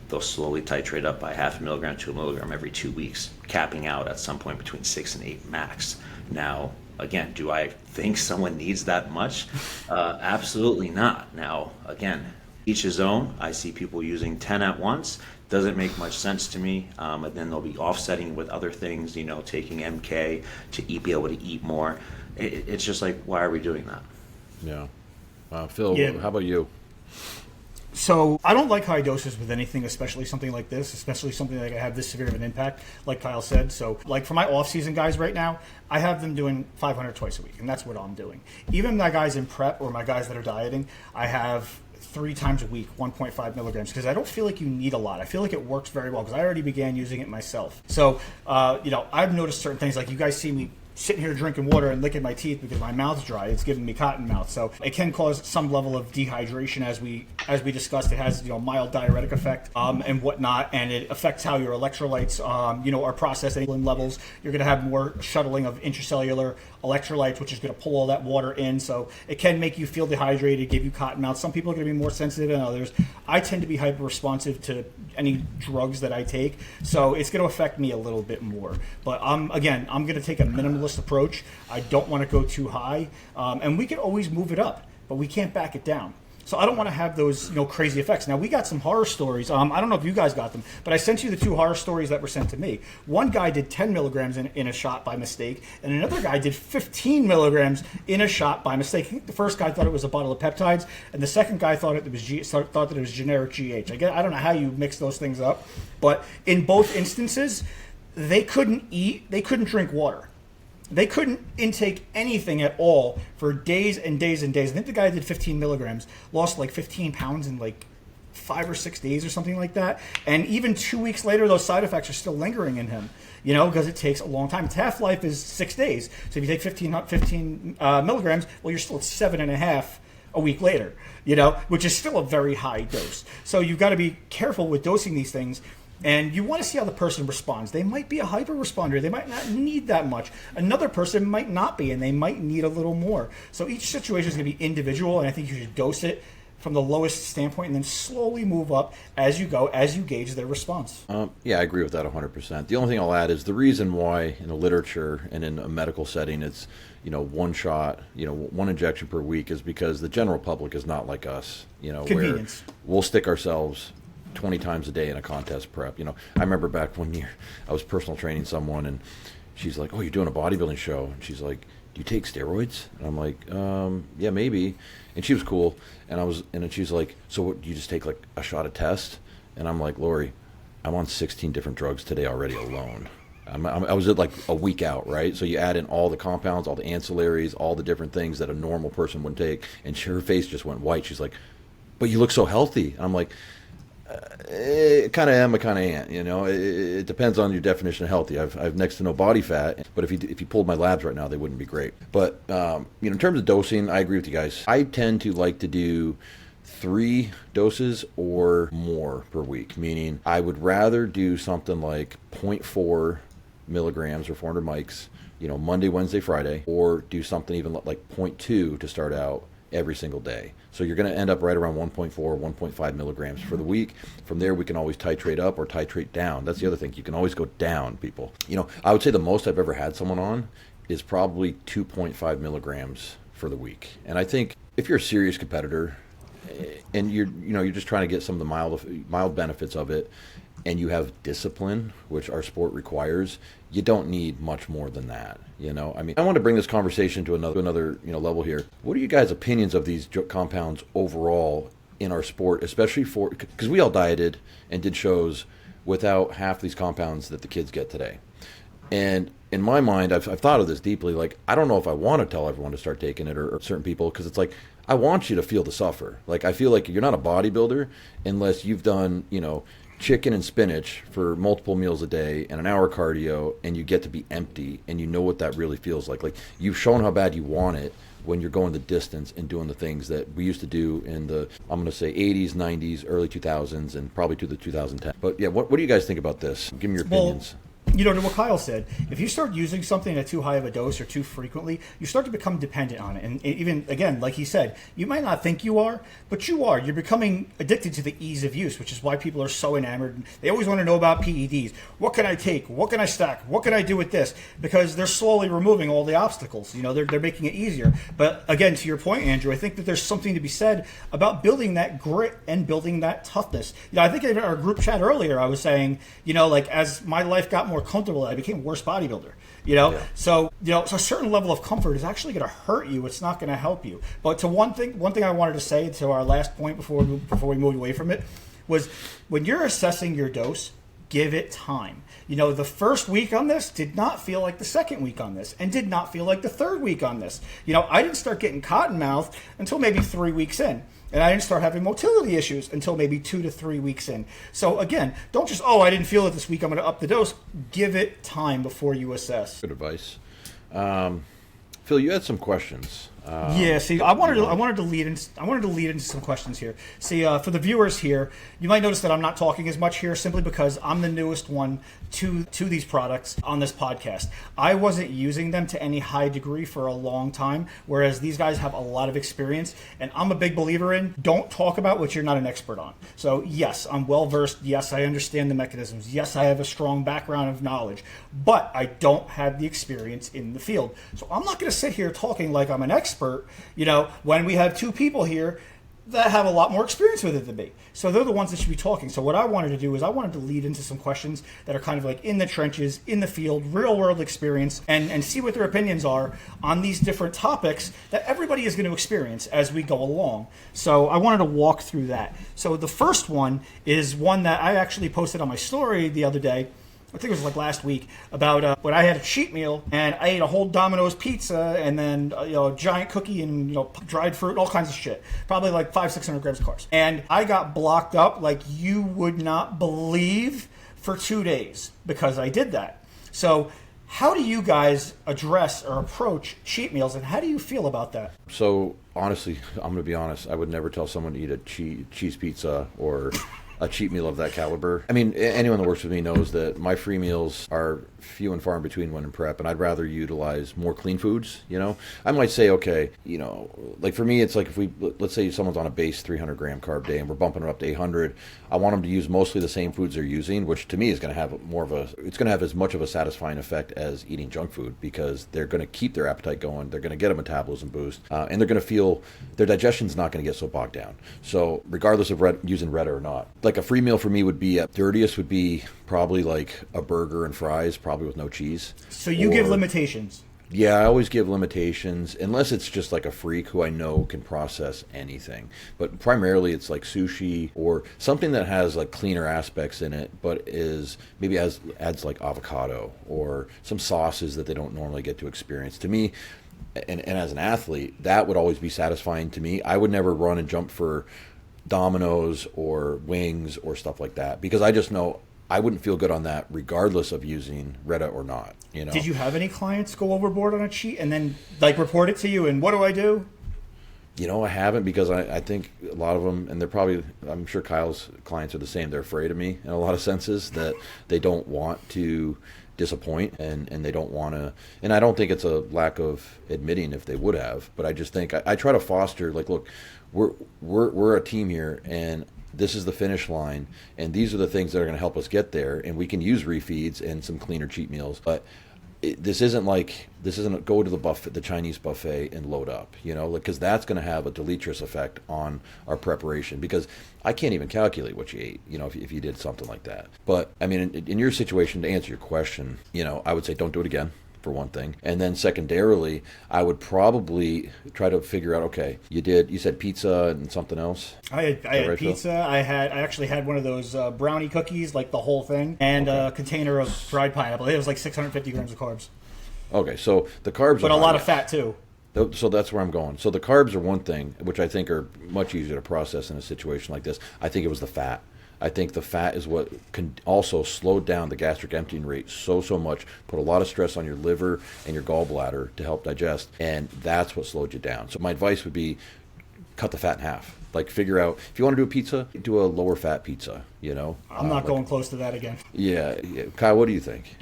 They'll slowly titrate up by half a milligram to a milligram every 2 weeks, capping out at some point between 6 and 8 max. Now, again, do I think someone needs that much? Absolutely not. Now, again, each his own. I see people using 10 at once. Doesn't make much sense to me. And then they'll be offsetting with other things, taking MK to be able to eat more. It's just like, why are we doing that? Yeah. Phil, how about you? So I don't like high doses with anything, especially something like this, especially something that I have this severe of an impact, like Kyle said. So like for my off-season guys right now, I have them doing 500 twice a week, and that's what I'm doing. Even my guys in prep or my guys that are dieting, I have 3 times a week, 1.5 milligrams, because I don't feel like you need a lot. I feel like it works very well because I already began using it myself. So, I've noticed certain things, like you guys see me sitting here drinking water and licking my teeth because my mouth's dry. It's giving me cotton mouth. So it can cause some level of dehydration, as we discussed. It has mild diuretic effect and whatnot, and it affects how your electrolytes are processed in levels. You're going to have more shuttling of intracellular electrolytes, which is going to pull all that water in. So it can make you feel dehydrated, give you cotton mouth. Some people are going to be more sensitive than others. I tend to be hyper responsive to any drugs that I take, so it's going to affect me a little bit more. But I'm going to take a minimalist approach. I don't want to go too high, and we can always move it up, but we can't back it down. So I don't want to have those crazy effects. Now, we got some horror stories. I don't know if you guys got them, but I sent you the 2 horror stories that were sent to me. One guy did 10 milligrams in a shot by mistake, and another guy did 15 milligrams in a shot by mistake. I think the first guy thought it was a bottle of peptides, and the second guy thought that it was generic GH. I don't know how you mix those things up, but in both instances, they couldn't eat, they couldn't drink water. They couldn't intake anything at all for days and days and days. I think the guy did 15 milligrams, lost like 15 pounds in like 5 or 6 days or something like that. And even 2 weeks later, those side effects are still lingering in him, because it takes a long time. Its half-life is 6 days. So if you take 15 milligrams, well, you're still at 7.5 a week later, which is still a very high dose. So you've got to be careful with dosing these things. And you want to see how the person responds. They might be a hyper responder. They might not need that much. Another person might not be, and they might need a little more. So each situation is going to be individual, and I think you should dose it from the lowest standpoint and then slowly move up as you go, as you gauge their response. Yeah, I agree with that 100%. The only thing I'll add is the reason why in the literature and in a medical setting it's, one shot, one injection per week is because the general public is not like us, where we'll stick ourselves 20 times a day in a contest prep. I remember back one year I was personal training someone and she's like, "Oh, you're doing a bodybuilding show." And she's like, "Do you take steroids?" And I'm like, yeah, maybe. And she was cool. And then she's like, "So what, do you just take like a shot of test?" And I'm like, "Lori, I'm on 16 different drugs today already alone." I was at like a week out, right? So you add in all the compounds, all the ancillaries, all the different things that a normal person would take, and her face just went white. She's like, "But you look so healthy." I'm like, I kind of am, I kind of ain't. It depends on your definition of healthy. I've next to no body fat, but if you pulled my labs right now, they wouldn't be great. But in terms of dosing, I agree with you guys. I tend to like to do 3 doses or more per week, meaning I would rather do something like 0.4 milligrams or 400 mics, Monday, Wednesday, Friday, or do something even like 0.2 to start out every single day. So you're going to end up right around 1.4, 1.5 milligrams for the week. From there, we can always titrate up or titrate down. That's the other thing. You can always go down, people. I would say the most I've ever had someone on is probably 2.5 milligrams for the week. And I think if you're a serious competitor and you're just trying to get some of the mild benefits of it, and you have discipline, which our sport requires, you don't need much more than that. I want to bring this conversation to another level here. What are you guys' opinions of these compounds overall in our sport, especially because we all dieted and did shows without half these compounds that the kids get today. And in my mind, I've thought of this deeply. Like, I don't know if I want to tell everyone to start taking it or certain people, because it's like, I want you to feel the suffer. Like, I feel like you're not a bodybuilder unless you've done, chicken and spinach for multiple meals a day and an hour cardio, and you get to be empty, and you know what that really feels like. Like, you've shown how bad you want it when you're going the distance and doing the things that we used to do in the, I'm going to say 80s, 90s, early 2000s, and probably to the 2010s. But yeah, what do you guys think about this? Give me your opinions. To what Kyle said, if you start using something at too high of a dose or too frequently, you start to become dependent on it. And even, again, like he said, you might not think you are, but you are. You're becoming addicted to the ease of use, which is why people are so enamored. They always want to know about PEDs. What can I take? What can I stack? What can I do with this? Because they're slowly removing all the obstacles. They're making it easier. But again, to your point, Andrew, I think that there's something to be said about building that grit and building that toughness. I think in our group chat earlier, I was saying, as my life got more comfortable, I became a worse bodybuilder. Yeah. So a certain level of comfort is actually going to hurt you. It's not going to help you. But to one thing I wanted to say to our last point before we moved away from it was, when you're assessing your dose, give it time. The first week on this did not feel like the second week on this, and did not feel like the third week on this. I didn't start getting cotton mouth until maybe 3 weeks in. And I didn't start having motility issues until maybe 2 to 3 weeks in. So again, don't just, I didn't feel it this week, I'm going to up the dose. Give it time before you assess. Good advice. Phil, you had some questions. See, I wanted to lead into some questions here. See, for the viewers here, you might notice that I'm not talking as much here, simply because I'm the newest one to these products on this podcast. I wasn't using them to any high degree for a long time, whereas these guys have a lot of experience, and I'm a big believer in, don't talk about what you're not an expert on. So yes, I'm well versed. Yes, I understand the mechanisms. Yes, I have a strong background of knowledge, but I don't have the experience in the field. So I'm not going to sit here talking like I'm an expert, when we have 2 people here that have a lot more experience with it than me. So they're the ones that should be talking. So what I wanted to do is I wanted to lead into some questions that are kind of like in the trenches, in the field, real world experience, and see what their opinions are on these different topics that everybody is going to experience as we go along. So I wanted to walk through that. So the first one is one that I actually posted on my story the other day. I think it was like last week, about when I had a cheat meal and I ate a whole Domino's pizza and then a giant cookie and dried fruit, all kinds of shit, probably like 500-600 grams of carbs, and I got blocked up like you would not believe for 2 days because I did that. So how do you guys address or approach cheat meals, and how do you feel about that? So honestly, I'm going to be honest, I would never tell someone to eat a cheese pizza or a cheat meal of that caliber. I mean, anyone that works with me knows that my free meals are few and far in between when in prep, and I'd rather utilize more clean foods. I might say, okay, like for me, it's like if let's say someone's on a base 300 gram carb day and we're bumping it up to 800, I want them to use mostly the same foods they're using, which to me is going to have it's going to have as much of a satisfying effect as eating junk food, because they're going to keep their appetite going, they're going to get a metabolism boost, and they're going to feel their digestion's not going to get so bogged down. So regardless of using Reta or not, like a free meal for me would be, at dirtiest would be probably like a burger and fries, probably with no cheese. So you give limitations. Yeah, I always give limitations, unless it's just like a freak who I know can process anything. But primarily it's like sushi or something that has like cleaner aspects in it, but adds like avocado or some sauces that they don't normally get to experience. To me, and as an athlete, that would always be satisfying to me. I would never run and jump for Domino's or wings or stuff like that, because I just know I wouldn't feel good on that regardless of using Reta or not. You know? Did you have any clients go overboard on a cheat and then like report it to you and what do I do? You know, I haven't, because I think a lot of them, and they're probably, I'm sure Kyle's clients are the same, they're afraid of me in a lot of senses, that they don't want to disappoint and they don't want to, and I don't think it's a lack of admitting if they would have, but I just think I try to foster, like, look, we're a team here, and this is the finish line, and these are the things that are going to help us get there, and we can use refeeds and some cleaner cheat meals, but this isn't go to the buffet, the Chinese buffet, and load up, you know, because that's going to have a deleterious effect on our preparation, because I can't even calculate what you ate, you know, if you did something like that.'t I mean, in your situation, to answer your question, you know, I would say don't do it again, for one thing. And then secondarily, I would probably try to figure out, okay, you said pizza and something else? I had pizza. I actually had one of those brownie cookies, like the whole thing, and a container of fried pineapple. It was like 650 grams of carbs. Okay, so the carbs but a lot of fat too. So that's where I'm going. So the carbs are one thing, which I think are much easier to process in a situation like this. I think it was the fat. I think the fat is what can also slow down the gastric emptying rate so much, put a lot of stress on your liver and your gallbladder to help digest, and that's what slowed you down. So my advice would be cut the fat in half. Like, figure out, if you want to do a pizza, do a lower fat pizza, you know? I'm not going close to that again. Yeah. Kyle, what do you think?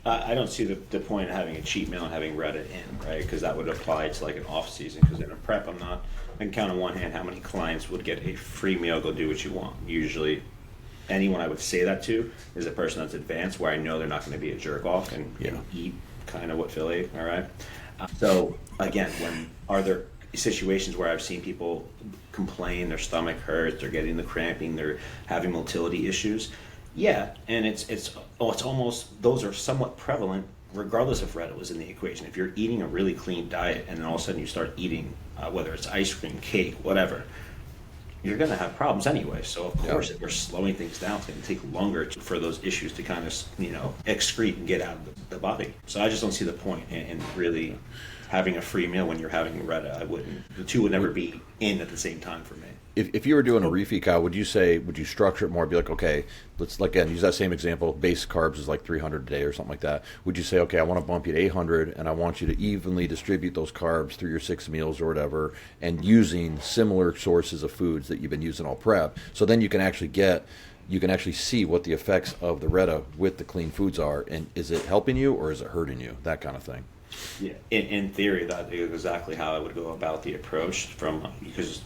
I don't see the point of having a cheat meal and having Reta in, right? Because that would apply to like an off season. Because in a prep, I can count on one hand how many clients would get a free meal, go do what you want. Usually, anyone I would say that to is a person that's advanced, where I know they're not going to be a jerk off and eat kind of what Phil ate. All right. So again, are there situations where I've seen people complain their stomach hurts, they're getting the cramping, they're having motility issues? Yeah, and it's almost, those are somewhat prevalent regardless if Reta was in the equation. If you're eating a really clean diet and then all of a sudden you start eating, whether it's ice cream, cake, whatever, you're going to have problems anyway. So of course, if we're slowing things down, it's going to take longer for those issues to kind of, excrete and get out of the body. So I just don't see the point in really having a free meal when you're having Reta. The two would never be in at the same time for me. If you were doing a refeed, Kyle, would you structure it more, be like, okay, let's, again, use that same example, base carbs is like 300 a day or something like that. Would you say, okay, I want to bump you to 800, and I want you to evenly distribute those carbs through your 6 meals or whatever, and using similar sources of foods that you've been using all prep, so then you can actually see what the effects of the Reta with the clean foods are, and is it helping you or is it hurting you, that kind of thing. Yeah, in theory, that is exactly how I would go about the approach, because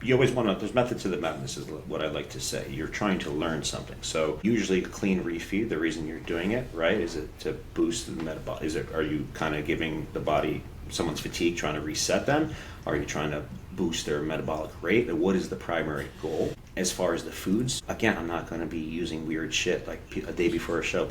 you always want to, there's method to the madness is what I like to say. You're trying to learn something. So usually a clean refeed, the reason you're doing it, right, is it to boost the metabolic, are you kind of giving the body, someone's fatigue, trying to reset them? Are you trying to boost their metabolic rate? And what is the primary goal? As far as the foods, again, I'm not going to be using weird shit like a day before a show.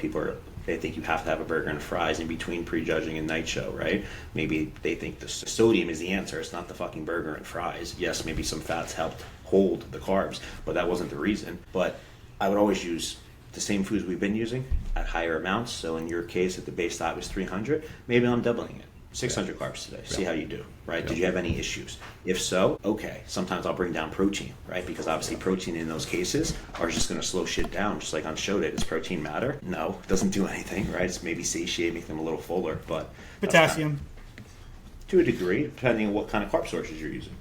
They think you have to have a burger and fries in between prejudging and night show, right? Maybe they think the sodium is the answer. It's not the fucking burger and fries. Yes, maybe some fats helped hold the carbs, but that wasn't the reason. But I would always use the same foods we've been using at higher amounts. So in your case, if the base diet was 300, maybe I'm doubling it. 600 carbs today. See how you do, right? Did you have any issues? If so, okay. Sometimes I'll bring down protein, right? Because obviously protein in those cases are just going to slow shit down, just like on show day. Does protein matter? No, it doesn't do anything, right? It's maybe satiate, make them a little fuller, but potassium. To a degree, depending on what kind of carb sources you're using.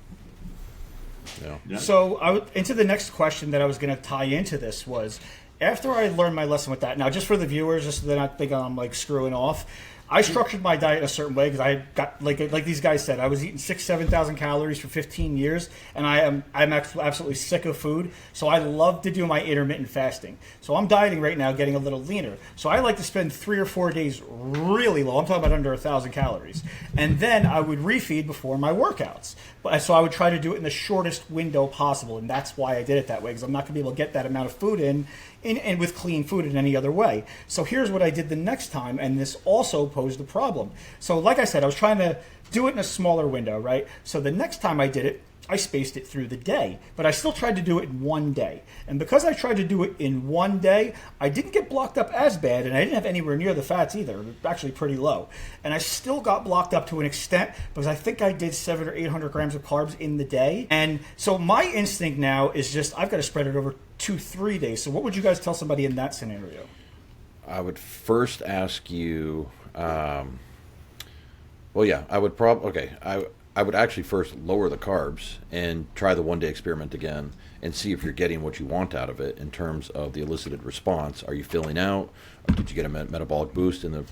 Yeah. So into the next question that I was going to tie into this was, after I learned my lesson with that, now just for the viewers, just so they don't think I'm like screwing off, I structured my diet a certain way because I got, like these guys said, I was eating 7,000 calories for 15 years, and I'm absolutely sick of food. So I love to do my intermittent fasting. So I'm dieting right now, getting a little leaner. So I like to spend 3 or 4 days really low. I'm talking about under 1,000 calories, and then I would refeed before my workouts. So I would try to do it in the shortest window possible, and that's why I did it that way, because I'm not going to be able to get that amount of food in with clean food in any other way. So here's what I did the next time, and this also posed a problem. So like I said, I was trying to do it in a smaller window, right? So the next time I did it, I spaced it through the day, but I still tried to do it in one day. And because I tried to do it in one day, I didn't get blocked up as bad, and I didn't have anywhere near the fats either. It was actually pretty low. And I still got blocked up to an extent because I think I did 700 or 800 grams of carbs in the day. And so my instinct now is just, I've got to spread it over 2-3 days. So what would you guys tell somebody in that scenario? I would first ask you, I would actually first lower the carbs and try the one-day experiment again and see if you're getting what you want out of it in terms of the elicited response. Are you filling out? Or did you get a metabolic boost in the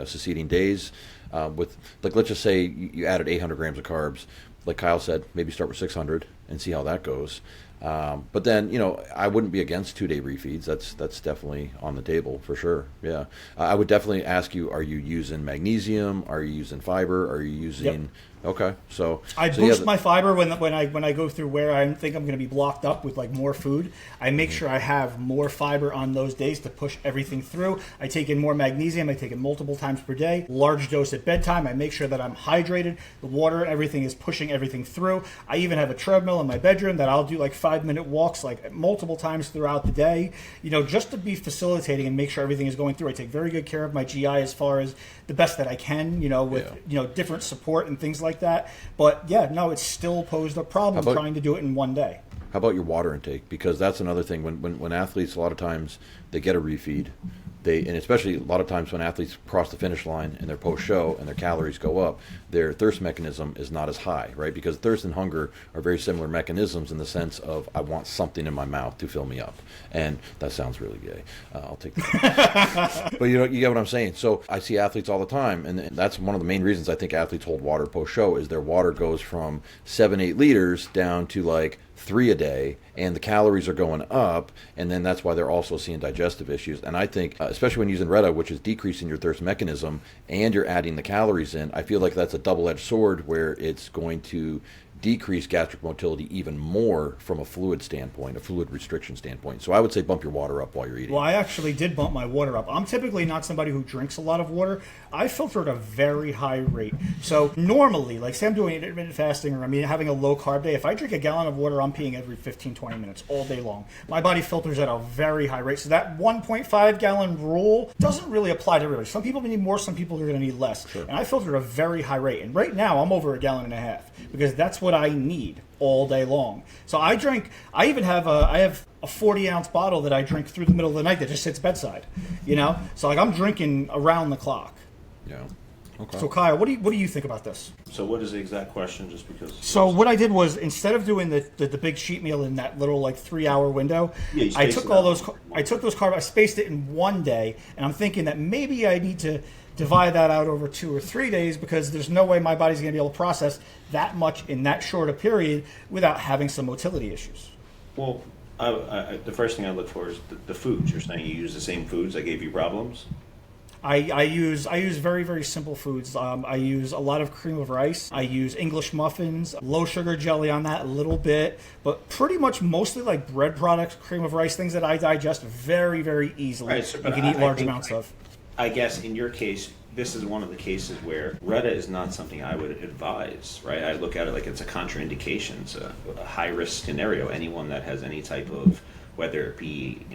succeeding days? Let's just say you added 800 grams of carbs. Like Kyle said, maybe start with 600 and see how that goes. But then, I wouldn't be against 2-day refeeds. That's definitely on the table for sure. Yeah. I would definitely ask you, are you using magnesium? Are you using fiber? Are you using... Yep. Okay, so I boost my fiber when I go through where I think I'm going to be blocked up with like more food. I make sure I have more fiber on those days to push everything through. I take in more magnesium. I take it multiple times per day. Large dose at bedtime. I make sure that I'm hydrated. The water and everything is pushing everything through. I even have a treadmill in my bedroom that I'll do like 5-minute walks like multiple times throughout the day. Just to be facilitating and make sure everything is going through. I take very good care of my GI as far as the best that I can. With different support and things like that. But it's still posed a problem trying to do it in one day. How about your water intake? Because that's another thing. When athletes, a lot of times they get a refeed, and especially a lot of times when athletes cross the finish line and their post-show and their calories go up, their thirst mechanism is not as high, right? Because thirst and hunger are very similar mechanisms in the sense of I want something in my mouth to fill me up. And that sounds really gay. I'll take that. But you get what I'm saying. So I see athletes all the time, and that's one of the main reasons I think athletes hold water post-show is their water goes from 7-8 liters down to like 3 a day, and the calories are going up, and then that's why they're also seeing digestive issues. And I think, especially when using Reta, which is decreasing your thirst mechanism, and you're adding the calories in, I feel like that's a double-edged sword where it's going to decrease gastric motility even more from a fluid standpoint, a fluid restriction standpoint. So I would say bump your water up while you're eating. Well, I actually did bump my water up. I'm typically not somebody who drinks a lot of water. I filter at a very high rate. So normally, like say I'm doing intermittent fasting or having a low carb day, if I drink a gallon of water, I'm peeing every 15-20 minutes all day long. My body filters at a very high rate. So that 1.5 gallon rule doesn't really apply to everybody. Some people need more, some people are going to need less. Sure. And I filter at a very high rate. And right now I'm over 1.5 gallons because that's what I need all day long. So I have a 40-ounce bottle that I drink through the middle of the night that just sits bedside, So like I'm drinking around the clock. Yeah. Okay. So Kyle, what do you think about this? So what is the exact question? Just because. So what I did was instead of doing the big sheet meal in that little like 3-hour window, I took those carbs, I spaced it in one day, and I'm thinking that maybe I need to divide that out over 2 or 3 days because there's no way my body's going to be able to process that much in that short a period without having some motility issues. Well, the first thing I look for is the foods. You're saying you use the same foods that gave you problems? I use very, very simple foods. I use a lot of cream of rice. I use English muffins, low sugar jelly on that a little bit, but pretty much mostly like bread products, cream of rice, things that I digest very, very easily. Right, so, you can eat large amounts of. I guess in your case, this is one of the cases where Reta is not something I would advise, right? I look at it like it's a contraindication. It's a high-risk scenario. Anyone that has any type of, whether it be,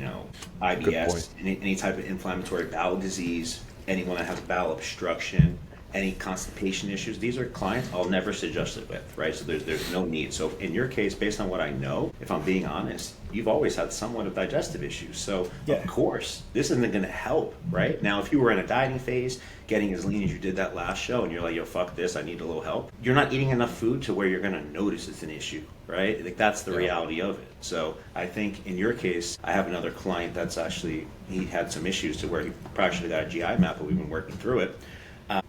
IBS, any type of inflammatory bowel disease, anyone that has bowel obstruction, any constipation issues, these are clients I'll never suggest it with, right? So there's no need. So in your case, based on what I know, if I'm being honest, you've always had somewhat of digestive issues. So of course, this isn't going to help, right? Now, if you were in a dieting phase, getting as lean as you did that last show, and you're like, yo, fuck this, I need a little help, you're not eating enough food to where you're going to notice it's an issue, right? Like that's the reality of it. So I think in your case, I have another client that's actually, he had some issues to where he probably should have got a GI map, but we've been working through it.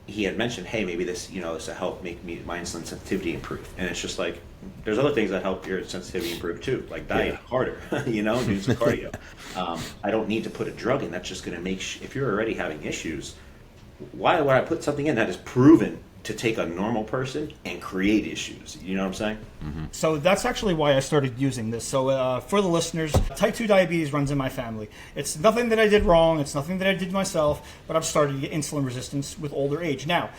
He had mentioned, hey, maybe this will help make my insulin sensitivity improve. And it's just like, there's other things that help your sensitivity improve too, like diet harder, do some cardio. I don't need to put a drug in. That's just going to make, if you're already having issues, why would I put something in that is proven to take a normal person and create issues. You know what I'm saying? So that's actually why I started using this. So for the listeners, type 2 diabetes runs in my family. It's nothing that I did wrong. It's nothing that I did myself, but I'm starting to get insulin resistance with older age. Now,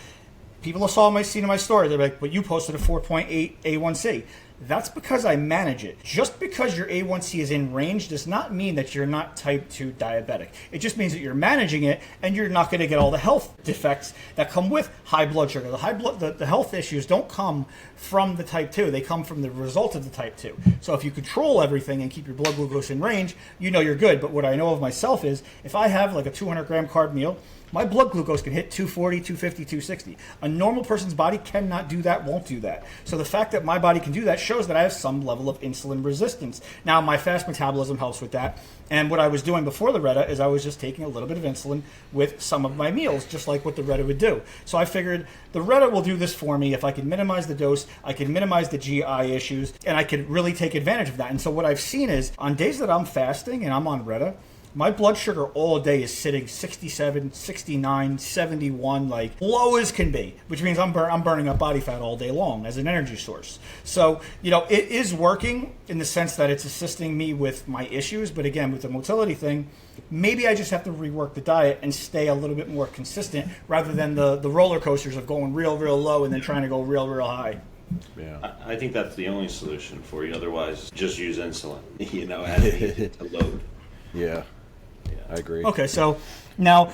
people have seen in my story, they're like, but you posted a 4.8 A1C. That's because I manage it. Just because your A1C is in range does not mean that you're not type 2 diabetic. It just means that you're managing it and you're not going to get all the health defects that come with high blood sugar. The health issues don't come from the type 2. They come from the result of the type 2. So if you control everything and keep your blood glucose in range, you know you're good. But what I know of myself is if I have like a 200 gram carb meal, my blood glucose can hit 240, 250, 260. A normal person's body cannot do that, won't do that. So the fact that my body can do that shows that I have some level of insulin resistance. Now, my fast metabolism helps with that. And what I was doing before the Reta is I was just taking a little bit of insulin with some of my meals, just like what the Reta would do. So I figured the Reta will do this for me. If I can minimize the dose, I can minimize the GI issues, and I could really take advantage of that. And so what I've seen is on days that I'm fasting and I'm on Reta, my blood sugar all day is sitting 67, 69, 71, like low as can be, which means I'm burning up body fat all day long as an energy source. So, it is working in the sense that it's assisting me with my issues. But again, with the motility thing, maybe I just have to rework the diet and stay a little bit more consistent rather than the roller coasters of going real, real low and then trying to go real, real high. Yeah, I think that's the only solution for you. Otherwise, just use insulin, as a load. Yeah. I agree. Okay, so now,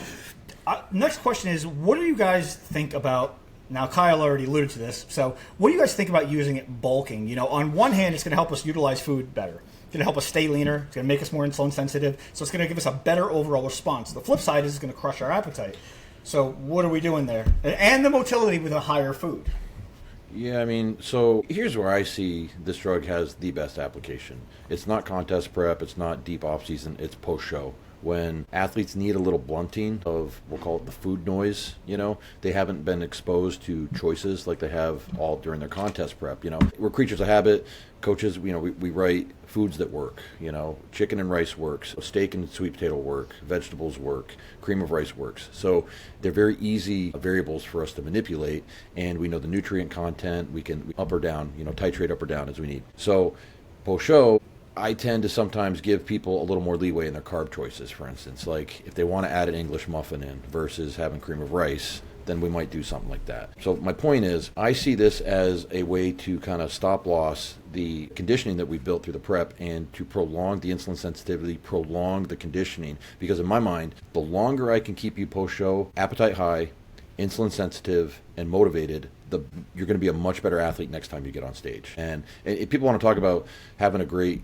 next question is, what do you guys think about, now Kyle already alluded to this, so what do you guys think about using it bulking? On one hand, it's going to help us utilize food better. It's going to help us stay leaner. It's going to make us more insulin sensitive. So it's going to give us a better overall response. The flip side is it's going to crush our appetite. So what are we doing there? And the motility with a higher food. Yeah, so here's where I see this drug has the best application. It's not contest prep. It's not deep off-season. It's post-show. When athletes need a little blunting of, we'll call it the food noise, they haven't been exposed to choices like they have all during their contest prep. We're creatures of habit. Coaches, we write foods that work. Chicken and rice works, steak and sweet potato work, vegetables work, cream of rice works. So they're very easy variables for us to manipulate, and we know the nutrient content. We can up or down, titrate up or down as we need. So post-show, I tend to sometimes give people a little more leeway in their carb choices, for instance. Like if they want to add an English muffin in versus having cream of rice, then we might do something like that. So my point is, I see this as a way to kind of stop loss the conditioning that we built through the prep and to prolong the insulin sensitivity, prolong the conditioning. Because in my mind, the longer I can keep you post-show, appetite high, insulin sensitive, and motivated, you're going to be a much better athlete next time you get on stage. And if people want to talk about having a great,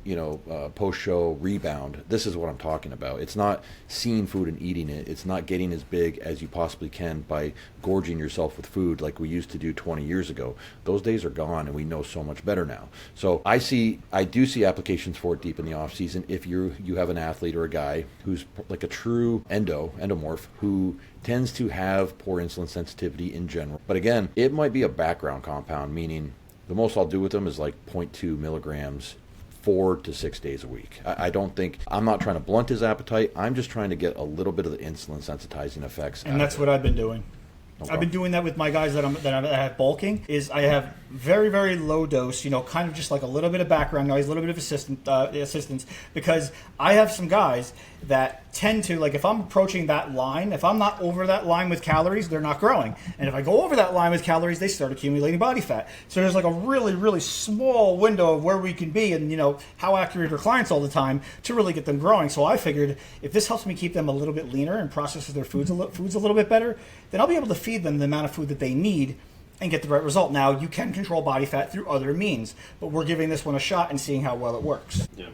post-show rebound, this is what I'm talking about. It's not seeing food and eating it. It's not getting as big as you possibly can by gorging yourself with food like we used to do 20 years ago. Those days are gone, and we know so much better now. So I do see applications for it deep in the off season. If you have an athlete or a guy who's like a true endomorph who tends to have poor insulin sensitivity in general. But again, it might be a background compound, meaning the most I'll do with them is like 0.2 milligrams 4 to 6 days a week. I'm not trying to blunt his appetite. I'm just trying to get a little bit of the insulin sensitizing effects. And that's what I've been doing. No I've been doing that with my guys that I have bulking. Is I have very, very low dose, kind of just like a little bit of background noise, a little bit of assistance, because I have some guys that tend to, like, if I'm approaching that line, if I'm not over that line with calories, they're not growing. And if I go over that line with calories, they start accumulating body fat. So there's like a really, really small window of where we can be and, how accurate our clients all the time to really get them growing. So I figured if this helps me keep them a little bit leaner and processes their foods a little bit better, then I'll be able to feed them the amount of food that they need and get the right result. Now, you can control body fat through other means, but we're giving this one a shot and seeing how well it works. Yeah.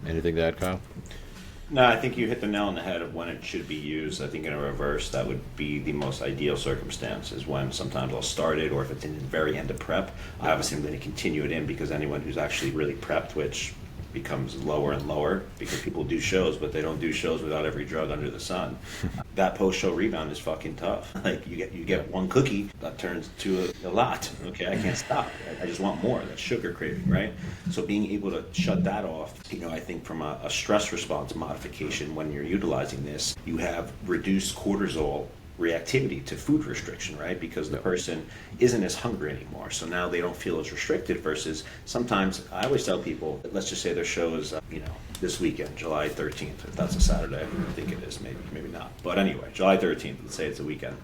Anything to add, Kyle? No, I think you hit the nail on the head of when it should be used. I think in a reverse, that would be the most ideal circumstance, is when sometimes I'll start it, or if it's in the very end of prep, I obviously am going to continue it in, because anyone who's actually really prepped, which becomes lower and lower because people do shows, but they don't do shows without every drug under the sun. That post-show rebound is fucking tough. Like you get one cookie, that turns to a lot. Okay, I can't stop. I just want more. That sugar craving, right? So being able to shut that off, I think from a stress response modification, when you're utilizing this, you have reduced cortisol reactivity to food restriction, right? Because the person isn't as hungry anymore. So now they don't feel as restricted versus sometimes I always tell people, let's just say their show is, this weekend, July 13th, if that's a Saturday. I think it is, maybe not. But anyway, July 13th, let's say it's a weekend.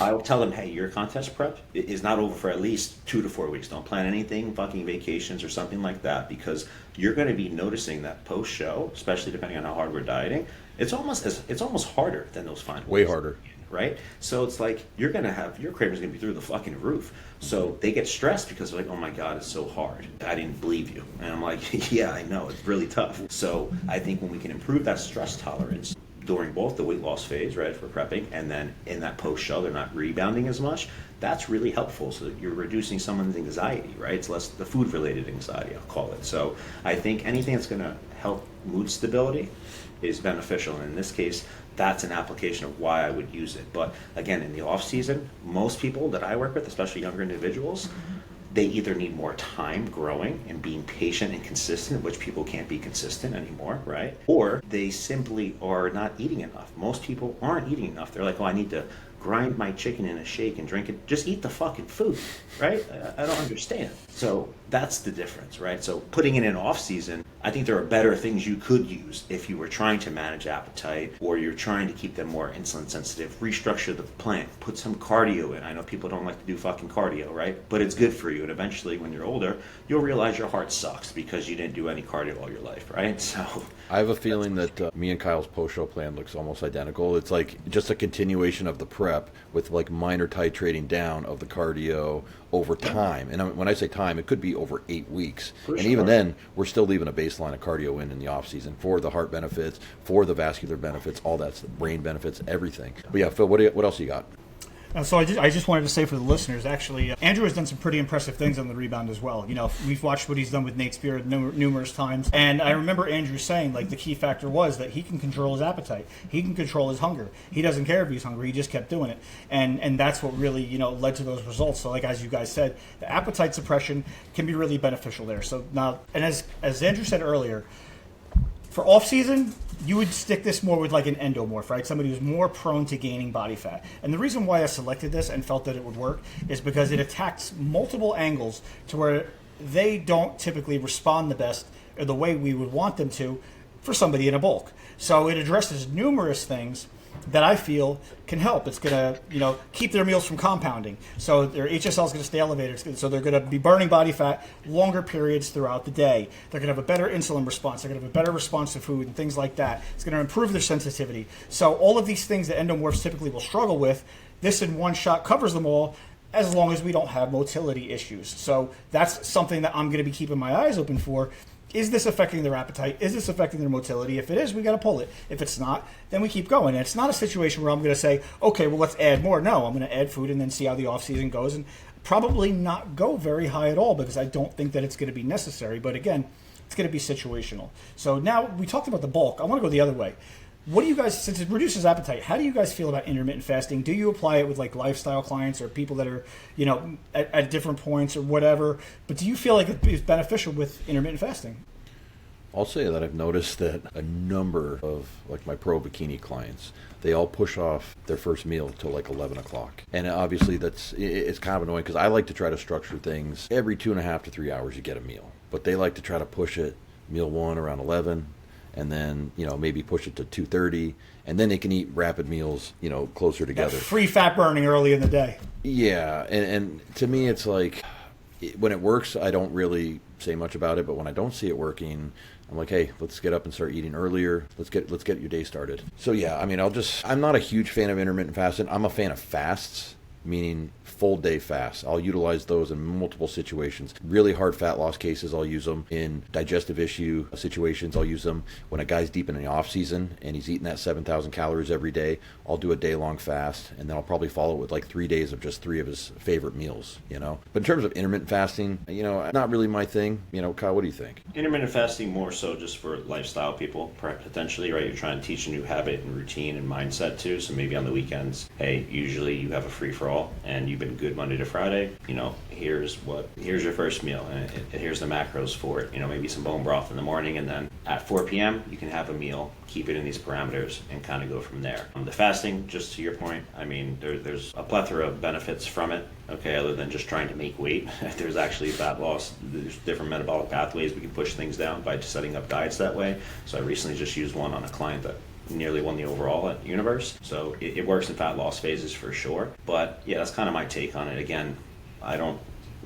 I will tell them, hey, your contest prep is not over for at least 2 to 4 weeks. Don't plan anything, fucking vacations or something like that, because you're going to be noticing that post-show, especially depending on how hard we're dieting, it's almost harder than those final Way weeks, harder. right? So it's like your cravings going to be through the fucking roof. So they get stressed because they're like, oh my God, it's so hard. I didn't believe you. And I'm like, yeah, I know, it's really tough. So I think when we can improve that stress tolerance during both the weight loss phase, right, for prepping, and then in that post-show, they're not rebounding as much, that's really helpful so that you're reducing someone's anxiety, right? It's less the food-related anxiety, I'll call it. So I think anything that's going to help mood stability is beneficial. And in this case, that's an application of why I would use it. But again, in the off season, most people that I work with, especially younger individuals, they either need more time growing and being patient and consistent, which people can't be consistent anymore, right? Or they simply are not eating enough. Most people aren't eating enough. They're like, oh, I need to grind my chicken in a shake and drink it. Just eat the fucking food, right? I don't understand. So that's the difference, right? So putting it in off season, I think there are better things you could use if you were trying to manage appetite or you're trying to keep them more insulin sensitive. Restructure the plan, put some cardio in. I know people don't like to do fucking cardio, right? But it's good for you. And eventually when you're older, you'll realize your heart sucks because you didn't do any cardio all your life, right? So I have a feeling that me and Kyle's post-show plan looks almost identical. It's like just a continuation of the prep with like minor titrating down of the cardio over time. And when I say time, it could be over 8 weeks. For and sure. even then, we're still leaving a baseline of cardio in the off season for the heart benefits, for the vascular benefits, all that's the brain benefits, everything. But yeah, Phil, what else you got? So I just wanted to say for the listeners, actually, Andrew has done some pretty impressive things on the Rebound as well. We've watched what he's done with Nate Spear numerous times. And I remember Andrew saying, like, the key factor was that he can control his appetite. He can control his hunger. He doesn't care if he's hungry. He just kept doing it. And that's what really, led to those results. So, like, as you guys said, the appetite suppression can be really beneficial there. So now, and as Andrew said earlier, for off-season, you would stick this more with like an endomorph, right? Somebody who's more prone to gaining body fat. And the reason why I selected this and felt that it would work is because it attacks multiple angles to where they don't typically respond the best or the way we would want them to for somebody in a bulk. So it addresses numerous things that I feel can help. It's going to, keep their meals from compounding. So their HSL is going to stay elevated. So they're going to be burning body fat longer periods throughout the day. They're going to have a better insulin response. They're going to have a better response to food and things like that. It's going to improve their sensitivity. So all of these things that endomorphs typically will struggle with, this in one shot covers them all, as long as we don't have motility issues. So that's something that I'm going to be keeping my eyes open for. Is this affecting their appetite? Is this affecting their motility? If it is, we got to pull it. If it's not, then we keep going. And it's not a situation where I'm going to say, okay, well, let's add more. No, I'm going to add food and then see how the off-season goes and probably not go very high at all because I don't think that it's going to be necessary. But again, it's going to be situational. So now we talked about the bulk. I want to go the other way. What do you guys, since it reduces appetite, how do you guys feel about intermittent fasting? Do you apply it with like lifestyle clients or people that are, at different points or whatever? But do you feel like it's beneficial with intermittent fasting? I'll say that I've noticed that a number of like my pro bikini clients, they all push off their first meal till like 11 o'clock. And obviously it's kind of annoying because I like to try to structure things every 2.5 to 3 hours you get a meal. But they like to try to push it meal one around 11 and then, maybe push it to 2:30 and then they can eat rapid meals, closer together. That free fat burning early in the day. Yeah. And to me, it's like when it works, I don't really say much about it. But when I don't see it working, I'm like, hey, let's get up and start eating earlier. Let's get your day started. So yeah, I mean, I'm not a huge fan of intermittent fasting. I'm a fan of fasts, meaning full day fasts. I'll utilize those in multiple situations. Really hard fat loss cases, I'll use them. In digestive issue situations, I'll use them. When a guy's deep in the off season and he's eating that 7,000 calories every day, I'll do a day-long fast, and then I'll probably follow it with like 3 days of just 3 of his favorite meals, But in terms of intermittent fasting, not really my thing. Kyle, what do you think? Intermittent fasting more so just for lifestyle people, potentially, right? You're trying to teach a new habit and routine and mindset too. So maybe on the weekends, hey, usually you have a free-for-all overall, and you've been good Monday to Friday, here's your first meal, and here's the macros for it. Maybe some bone broth in the morning, and then at 4 p.m. you can have a meal, keep it in these parameters, and kind of go from there. The fasting, just to your point, there's a plethora of benefits from it. Okay, other than just trying to make weight, there's actually fat loss. There's different metabolic pathways we can push things down by just setting up diets that way. So I recently just used one on a client that nearly won the overall at Universe. So it works in fat loss phases for sure. But yeah, that's kind of my take on it. Again, I don't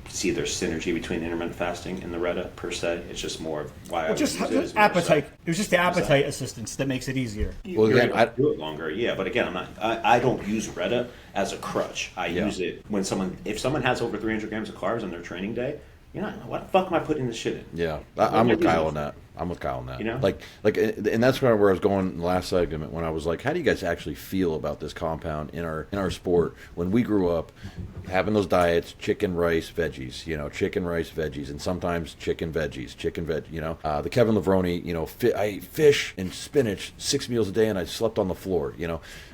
see there's synergy between intermittent fasting and the Reta per se. It's just more why I would use it as appetite. It was just the appetite assistance that makes it easier. Well, again, I do it longer, yeah. But again, I don't use Reta as a crutch. I use it when if someone has over 300 grams of carbs on their training day. What the fuck am I putting this shit in? Yeah, I'm with Kyle on that. And that's where I was going in the last segment when I was like, how do you guys actually feel about this compound in our sport? When we grew up, having those diets, chicken, rice, veggies, chicken, rice, veggies, and sometimes chicken, veggies, the Kevin Levrone, I ate fish and spinach 6 meals a day and I slept on the floor,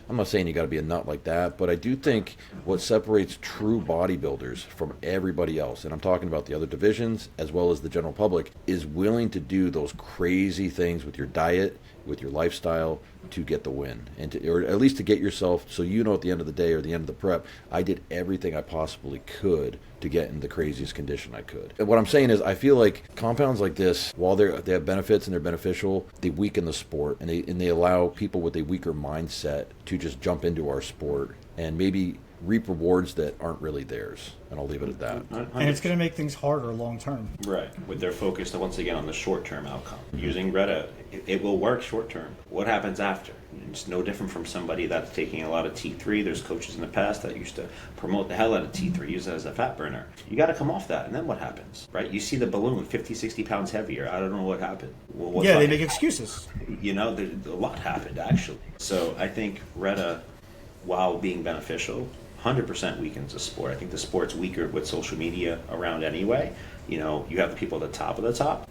I'm not saying you got to be a nut like that, but I do think what separates true bodybuilders from everybody else, and I'm talking about the other divisions as well as the general public, is willing to do those crazy things with your diet, with your lifestyle to get the win, or at least to get yourself so at the end of the day or the end of the prep, I did everything I possibly could to get in the craziest condition I could. And what I'm saying is I feel like compounds like this, while they have benefits and they're beneficial, they weaken the sport and they allow people with a weaker mindset to just jump into our sport and maybe reap rewards that aren't really theirs. And I'll leave it at that. 100%. And it's going to make things harder long term. Right. With their focus once again on the short term outcome. Using Reta, it will work short term. What happens after? It's no different from somebody that's taking a lot of T3. There's coaches in the past that used to promote the hell out of T3, use it as a fat burner. You got to come off that, and then what happens? Right? You see the balloon 50, 60 pounds heavier. I don't know what happened. Well, they make excuses. A lot happened, actually. So I think Reta, while being beneficial, 100% weakens the sport. I think the sport's weaker with social media around anyway. You have the people at the top of the top.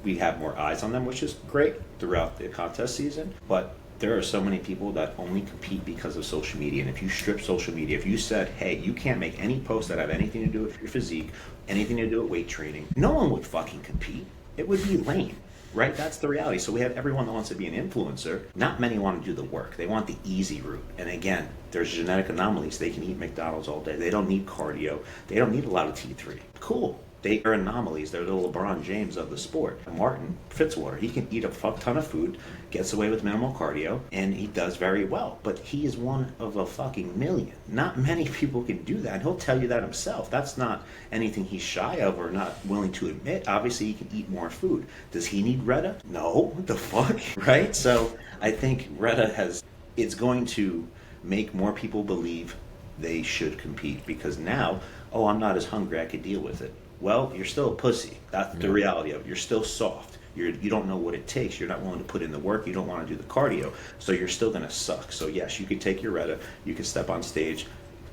We have more eyes on them, which is great throughout the contest season. But there are so many people that only compete because of social media. And if you strip social media, if you said, hey, you can't make any posts that have anything to do with your physique, anything to do with weight training, no one would fucking compete. It would be lame. Right? That's the reality. So we have everyone that wants to be an influencer. Not many want to do the work. They want the easy route. And again, there's genetic anomalies. They can eat McDonald's all day. They don't need cardio. They don't need a lot of T3. Cool. They are anomalies. They're the LeBron James of the sport. Martin Fitzwater, he can eat a fuck ton of food, gets away with minimal cardio, and he does very well. But he is one of a fucking million. Not many people can do that, and he'll tell you that himself. That's not anything he's shy of or not willing to admit. Obviously, he can eat more food. Does he need Reta? No. What the fuck? Right? So I think Reta it's going to make more people believe they should compete because now, I'm not as hungry, I could deal with it. Well, you're still a pussy. That's the reality of it. You're still soft. You don't know what it takes. You're not willing to put in the work. You don't want to do the cardio. So you're still going to suck. So yes, you could take your Reta. You can step on stage.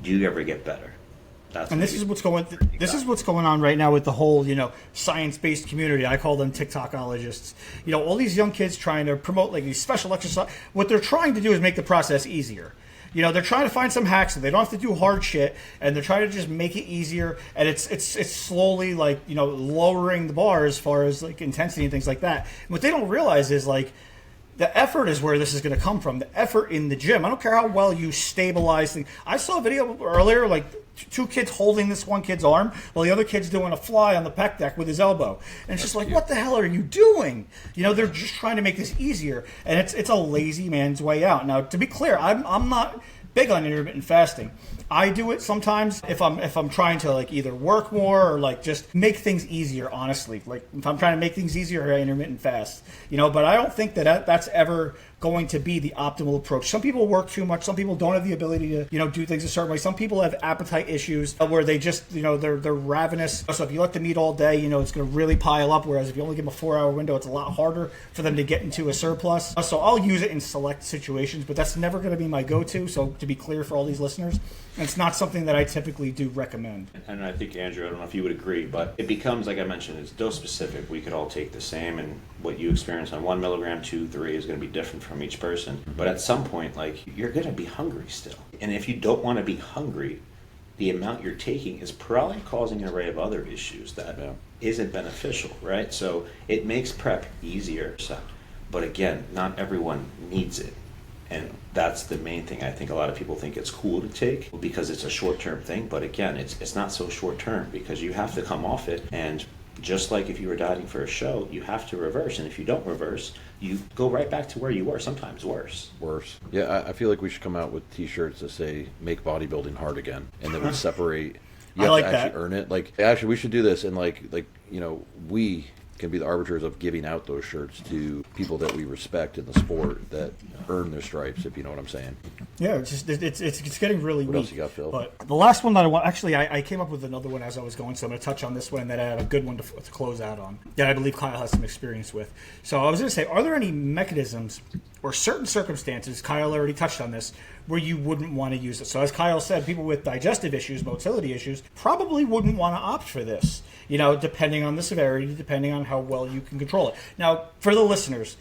Do you ever get better? This is what's going on right now with the whole, science-based community. I call them TikTokologists. All these young kids trying to promote like these special exercise. What they're trying to do is make the process easier. They're trying to find some hacks so they don't have to do hard shit, and they're trying to just make it easier. And it's slowly lowering the bar as far as like intensity and things like that. And what they don't realize is like the effort is where this is going to come from. The effort in the gym. I don't care how well you stabilize things. I saw a video earlier like two kids holding this one kid's arm while the other kid's doing a fly on the pec deck with his elbow. And it's just like, what the hell are you doing? They're just trying to make this easier. And it's a lazy man's way out. Now, to be clear, I'm not big on intermittent fasting. I do it sometimes if I'm trying to like either work more or like just make things easier, honestly. Like if I'm trying to make things easier, I intermittent fast. But I don't think that's ever going to be the optimal approach. Some people work too much. Some people don't have the ability to, do things a certain way. Some people have appetite issues where they just, they're ravenous. So if you let them eat all day, it's going to really pile up. Whereas if you only give them a 4-hour window, it's a lot harder for them to get into a surplus. So I'll use it in select situations, but that's never going to be my go-to. So to be clear for all these listeners, it's not something that I typically do recommend. And I think, Andrew, I don't know if you would agree, but it becomes, like I mentioned, it's dose specific. We could all take the same, and what you experience on 1 milligram, 2, 3 is going to be different from each person. But at some point, like, you're going to be hungry still. And if you don't want to be hungry, the amount you're taking is probably causing an array of other issues that isn't beneficial, right? So it makes prep easier. So, but again, not everyone needs it. And that's the main thing. I think a lot of people think it's cool to take because it's a short-term thing. But again, it's not so short-term because you have to come off it. And just like if you were dieting for a show, you have to reverse. And if you don't reverse, you go right back to where you were, sometimes worse. Yeah, I feel like we should come out with T-shirts that say, make bodybuilding hard again. And that would separate, you have to actually earn it. Like, actually, we should do this. And like we can be the arbiters of giving out those shirts to people that we respect in the sport that earn their stripes, if you know what I'm saying. Yeah, it's getting really What weak. else you got, Phil? But the last one that I want, actually, I came up with another one as I was going, so I'm going to touch on this one, and then I had a good one to close out on that I believe Kyle has some experience with. So I was going to say, are there any mechanisms or certain circumstances, Kyle already touched on this, where you wouldn't want to use it? So as Kyle said, people with digestive issues, motility issues, probably wouldn't want to opt for this, depending on the severity, depending on how well you can control it. Now, for the listeners,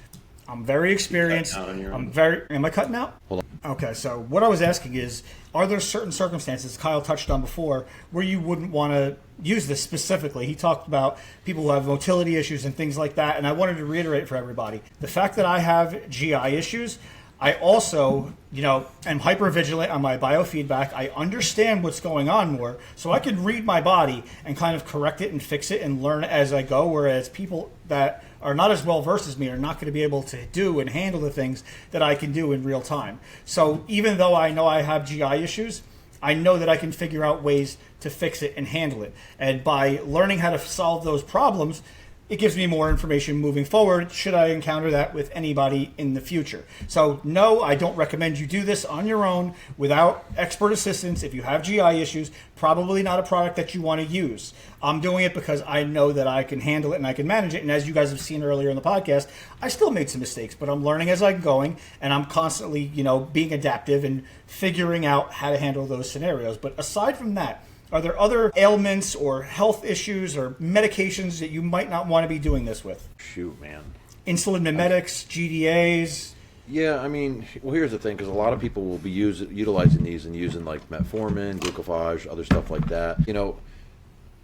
I'm very experienced. Am I cutting out? Hold on. Okay, so what I was asking is, are there certain circumstances Kyle touched on before where you wouldn't want to use this specifically? He talked about people who have motility issues and things like that, and I wanted to reiterate for everybody, the fact that I have GI issues, I also, am hypervigilant on my biofeedback. I understand what's going on more, so I can read my body and kind of correct it and fix it and learn as I go, whereas people that are not as well versed as me are not going to be able to do and handle the things that I can do in real time. So even though I know I have GI issues, I know that I can figure out ways to fix it and handle it. And by learning how to solve those problems, it gives me more information moving forward should I encounter that with anybody in the future. So no, I don't recommend you do this on your own without expert assistance. If you have GI issues, probably not a product that you want to use. I'm doing it because I know that I can handle it and I can manage it. And as you guys have seen earlier in the podcast, I still made some mistakes, but I'm learning as I'm going, and I'm constantly, being adaptive and figuring out how to handle those scenarios. But aside from that, are there other ailments or health issues or medications that you might not want to be doing this with? Shoot, man. Insulin mimetics, GDAs? Yeah, here's the thing, because a lot of people will be utilizing these and using like metformin, glucophage, other stuff like that.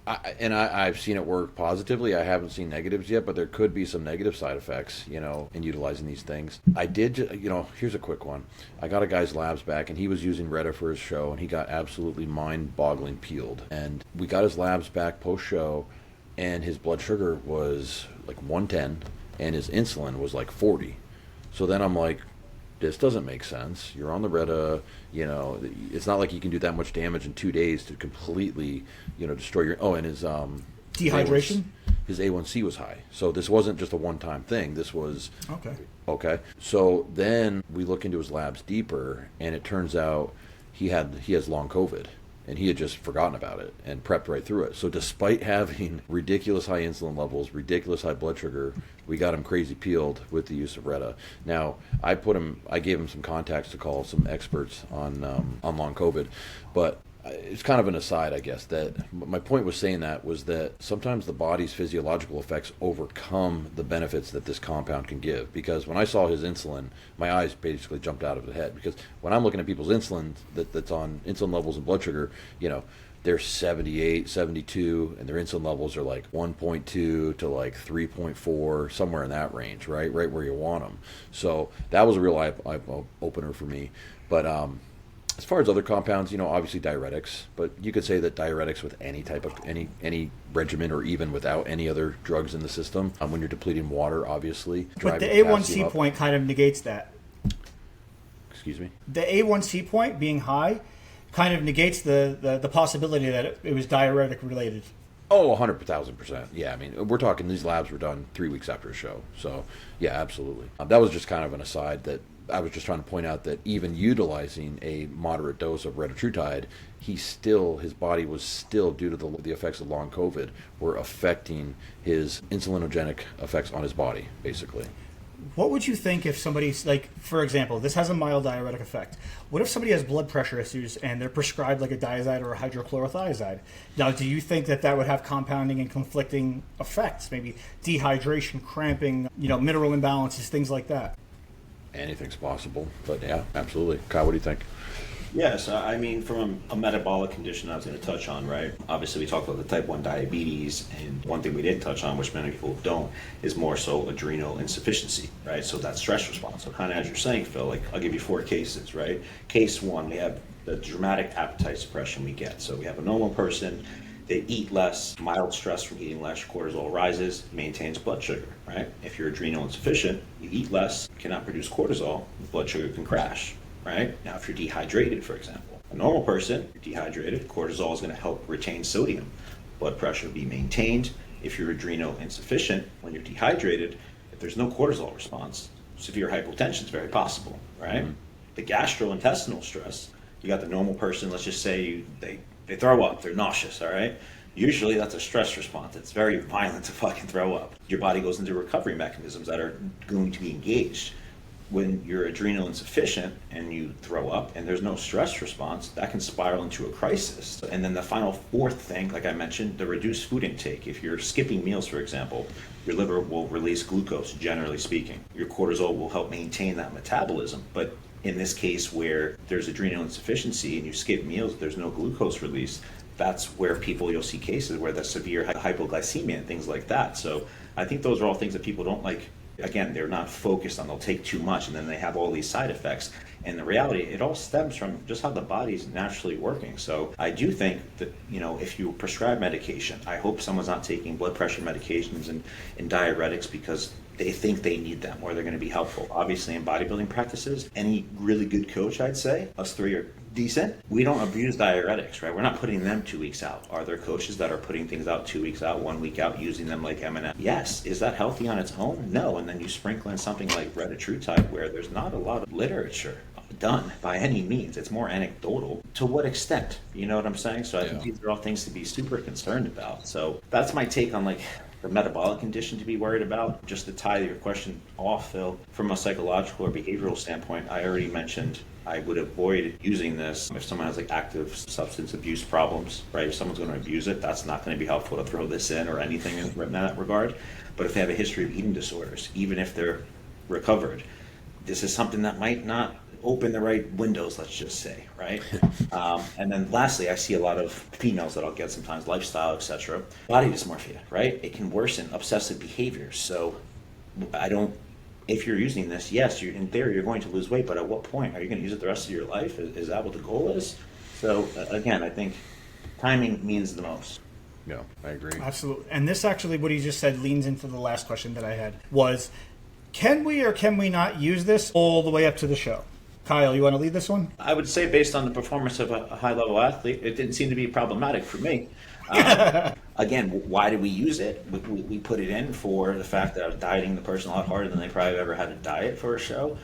I've seen it work positively. I haven't seen negatives yet, but there could be some negative side effects, in utilizing these things. I did, here's a quick one. I got a guy's labs back, and he was using Reta for his show, and he got absolutely mind-boggling peeled. And we got his labs back post-show, and his blood sugar was like 110, and his insulin was like 40. So then I'm like, this doesn't make sense. You're on the Reta, it's not like you can do that much damage in 2 days to completely, destroy your, and his, dehydration? His A1C was high. So this wasn't just a one-time thing. This was, okay. So then we look into his labs deeper, and it turns out he has long COVID. And he had just forgotten about it and prepped right through it. So despite having ridiculous high insulin levels, ridiculous high blood sugar, we got him crazy peeled with the use of Reta. Now, I gave him some contacts to call some experts on long COVID, but it's kind of an aside, I guess, that my point was saying that was that sometimes the body's physiological effects overcome the benefits that this compound can give. Because when I saw his insulin, my eyes basically jumped out of the head. Because when I'm looking at people's insulin that's on insulin levels and blood sugar, they're 78, 72, and their insulin levels are like 1.2 to like 3.4, somewhere in that range, right where you want them. So that was a real eye opener for me. But as far as other compounds, obviously diuretics, but you could say that diuretics with any type of any regimen, or even without any other drugs in the system, when you're depleting water, obviously. But the A1C point kind of negates that. Excuse me? The A1C point being high kind of negates the possibility that it was diuretic related. Oh, 100,000%. Yeah, we're talking, these labs were done 3 weeks after a show. So, yeah, absolutely. That was just kind of an aside that I was just trying to point out, that even utilizing a moderate dose of Retatrutide, his body was still, due to the effects of long COVID, were affecting his insulinogenic effects on his body, basically. What would you think if somebody's, like, for example, this has a mild diuretic effect. What if somebody has blood pressure issues and they're prescribed like a diazide or a hydrochlorothiazide? Now, do you think that would have compounding and conflicting effects? Maybe dehydration, cramping, mineral imbalances, things like that? Anything's possible, but yeah, absolutely. Kyle, what do you think? Yes, I mean, from a metabolic condition I was going to touch on, right? Obviously, we talked about the type 1 diabetes, and one thing we didn't touch on, which many people don't, is more so adrenal insufficiency, right? So that stress response. So kind of as you're saying, Phil, like I'll give you 4 cases, right? Case 1, we have the dramatic appetite suppression we get. So we have a normal person, they eat less, mild stress from eating less, cortisol rises, maintains blood sugar, right? If you're adrenal insufficient, you eat less, cannot produce cortisol, blood sugar can crash. Right? Now, if you're dehydrated, for example, a normal person, you're dehydrated, cortisol is going to help retain sodium. Blood pressure be maintained. If you're adrenal insufficient, when you're dehydrated, if there's no cortisol response, severe hypotension is very possible, right? Mm-hmm. The gastrointestinal stress, you got the normal person, let's just say they throw up, they're nauseous, all right? Usually that's a stress response. It's very violent to fucking throw up. Your body goes into recovery mechanisms that are going to be engaged. When you're adrenal insufficient and you throw up and there's no stress response, that can spiral into a crisis. And then the final 4th thing, like I mentioned, the reduced food intake. If you're skipping meals, for example, your liver will release glucose, generally speaking. Your cortisol will help maintain that metabolism. But in this case where there's adrenal insufficiency and you skip meals, there's no glucose release, that's where you'll see cases where there's severe hypoglycemia and things like that. So I think those are all things that people don't like. Again, they're not focused on, they'll take too much and then they have all these side effects. And the reality, it all stems from just how the body's naturally working. So I do think that, if you prescribe medication, I hope someone's not taking blood pressure medications and diuretics because they think they need them or they're going to be helpful. Obviously, in bodybuilding practices, any really good coach, I'd say, us 3 are decent. We don't abuse diuretics, right? We're not putting them 2 weeks out. Are there coaches that are putting things out 2 weeks out, 1 week out, using them like M&M? Yes. Is that healthy on its own? No. And then you sprinkle in something like Retatrutide where there's not a lot of literature done by any means. It's more anecdotal. To what extent? You know what I'm saying? So I think these are all things to be super concerned about. So that's my take on the metabolic condition to be worried about. Just to tie your question off, Phil, from a psychological or behavioral standpoint, I already mentioned I would avoid using this if someone has active substance abuse problems, right? If someone's going to abuse it, that's not going to be helpful to throw this in or anything in that regard. But if they have a history of eating disorders, even if they're recovered, this is something that might not open the right windows, let's just say, right? And then lastly, I see a lot of females that I'll get sometimes, lifestyle, etc. Body dysmorphia, right? It can worsen obsessive behavior. So if you're using this, yes, in theory, you're going to lose weight, but at what point? Are you going to use it the rest of your life? Is that what the goal is? So again, I think timing means the most. Yeah, I agree. Absolutely. And this actually, what he just said, leans into the last question that I had, was, can we or can we not use this all the way up to the show? Kyle, you want to lead this one? I would say based on the performance of a high-level athlete, it didn't seem to be problematic for me. Again, why do we use it? We put it in for the fact that I was dieting the person a lot harder than they probably ever had to diet for a show.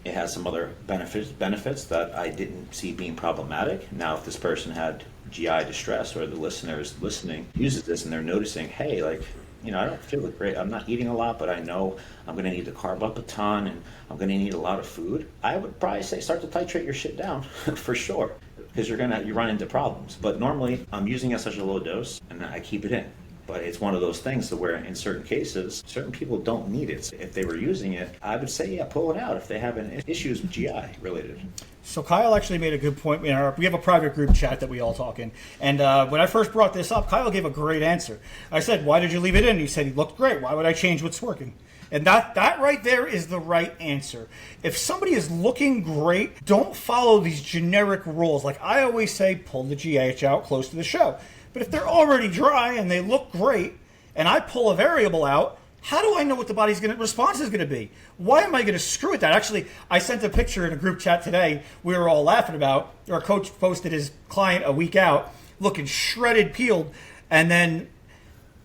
It has some other benefits that I didn't see being problematic. Now, if this person had GI distress or the listeners listening uses this and they're noticing, hey, I don't feel great. I'm not eating a lot, but I know I'm going to need to carb up a ton and I'm going to need a lot of food. I would probably say start to titrate your shit down for sure, because you run into problems. But normally I'm using at such a low dose and I keep it in. But it's one of those things to where in certain cases, certain people don't need it. If they were using it, I would say, pull it out if they have issues with GI related. So Kyle actually made a good point. We have a private group chat that we all talk in. And when I first brought this up, Kyle gave a great answer. I said, why did you leave it in? He said, he looked great. Why would I change what's working? And that right there is the right answer. If somebody is looking great, don't follow these generic rules. Like I always say, pull the GH out close to the show. But if they're already dry and they look great, and I pull a variable out, how do I know what the body's response is going to be? Why am I going to screw with that? Actually, I sent a picture in a group chat today we were all laughing about. Our coach posted his client a week out, looking shredded, peeled, and then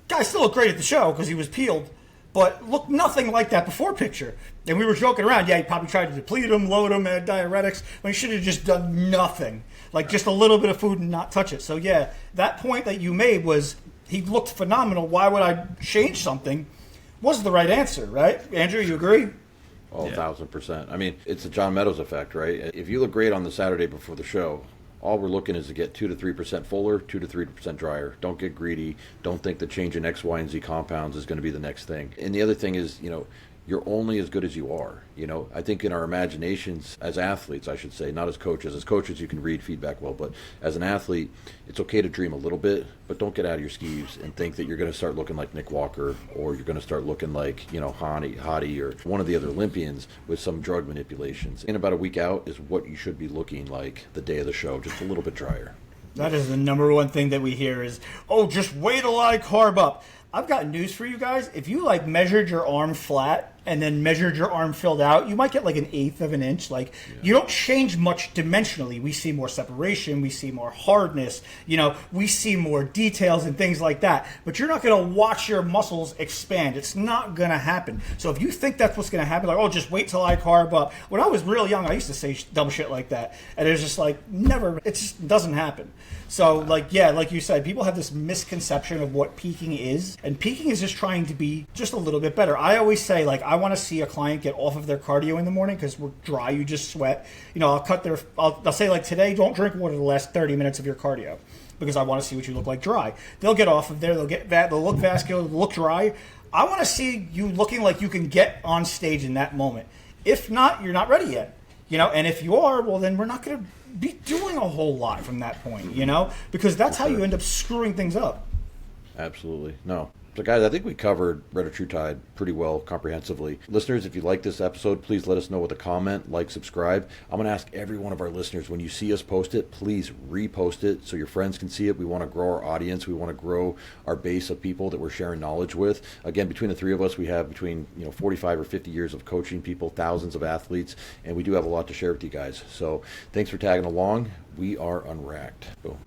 guy still looked great at the show because he was peeled, but looked nothing like that before picture. And we were joking around. Yeah, he probably tried to deplete him, load him, add diuretics, when he should have just done nothing. Like just a little bit of food and not touch it. So yeah, that point that you made was he looked phenomenal. Why would I change something? Was the right answer, right? Andrew, you agree? Oh, 1,000%. I mean, it's the John Meadows effect, right? If you look great on the Saturday before the show, all we're looking is to get 2 to 3% fuller, 2 to 3% drier. Don't get greedy. Don't think the change in X, Y, and Z compounds is going to be the next thing. And the other thing is, you're only as good as you are. I think in our imaginations as athletes, I should say, not as coaches. As coaches, you can read feedback well, but as an athlete, it's okay to dream a little bit, but don't get out of your skis and think that you're going to start looking like Nick Walker, or you're going to start looking like, Hottie or one of the other Olympians with some drug manipulations. In about a week out is what you should be looking like the day of the show, just a little bit drier. That is the number one thing that we hear is, just wait till I carb up. I've got news for you guys. If you measured your arm flat and then measured your arm filled out, you might get an eighth of an inch. You don't change much dimensionally. We see more separation. We see more hardness. We see more details and things like that. But you're not going to watch your muscles expand. It's not going to happen. So if you think that's what's going to happen, just wait till I carb up. When I was real young, I used to say dumb shit like that. And it was just never, it just doesn't happen. So like you said, people have this misconception of what peaking is. And peaking is just trying to be just a little bit better. I always say, I want to see a client get off of their cardio in the morning because we're dry, you just sweat. I'll say today, don't drink water the last 30 minutes of your cardio because I want to see what you look like dry. They'll get off of there, they'll look vascular, they'll look dry. I want to see you looking like you can get on stage in that moment. If not, you're not ready yet. And if you are, well, then we're not going to be doing a whole lot from that point, because that's how you end up screwing things up. Absolutely. No. So guys, I think we covered Retatrutide pretty well comprehensively. Listeners, if you like this episode, please let us know with a comment, subscribe. I'm going to ask every one of our listeners, when you see us post it, please repost it so your friends can see it. We want to grow our audience. We want to grow our base of people that we're sharing knowledge with. Again, between the three of us, we have between 45 or 50 years of coaching people, thousands of athletes, and we do have a lot to share with you guys. So thanks for tagging along. We are Unwracked. Boom.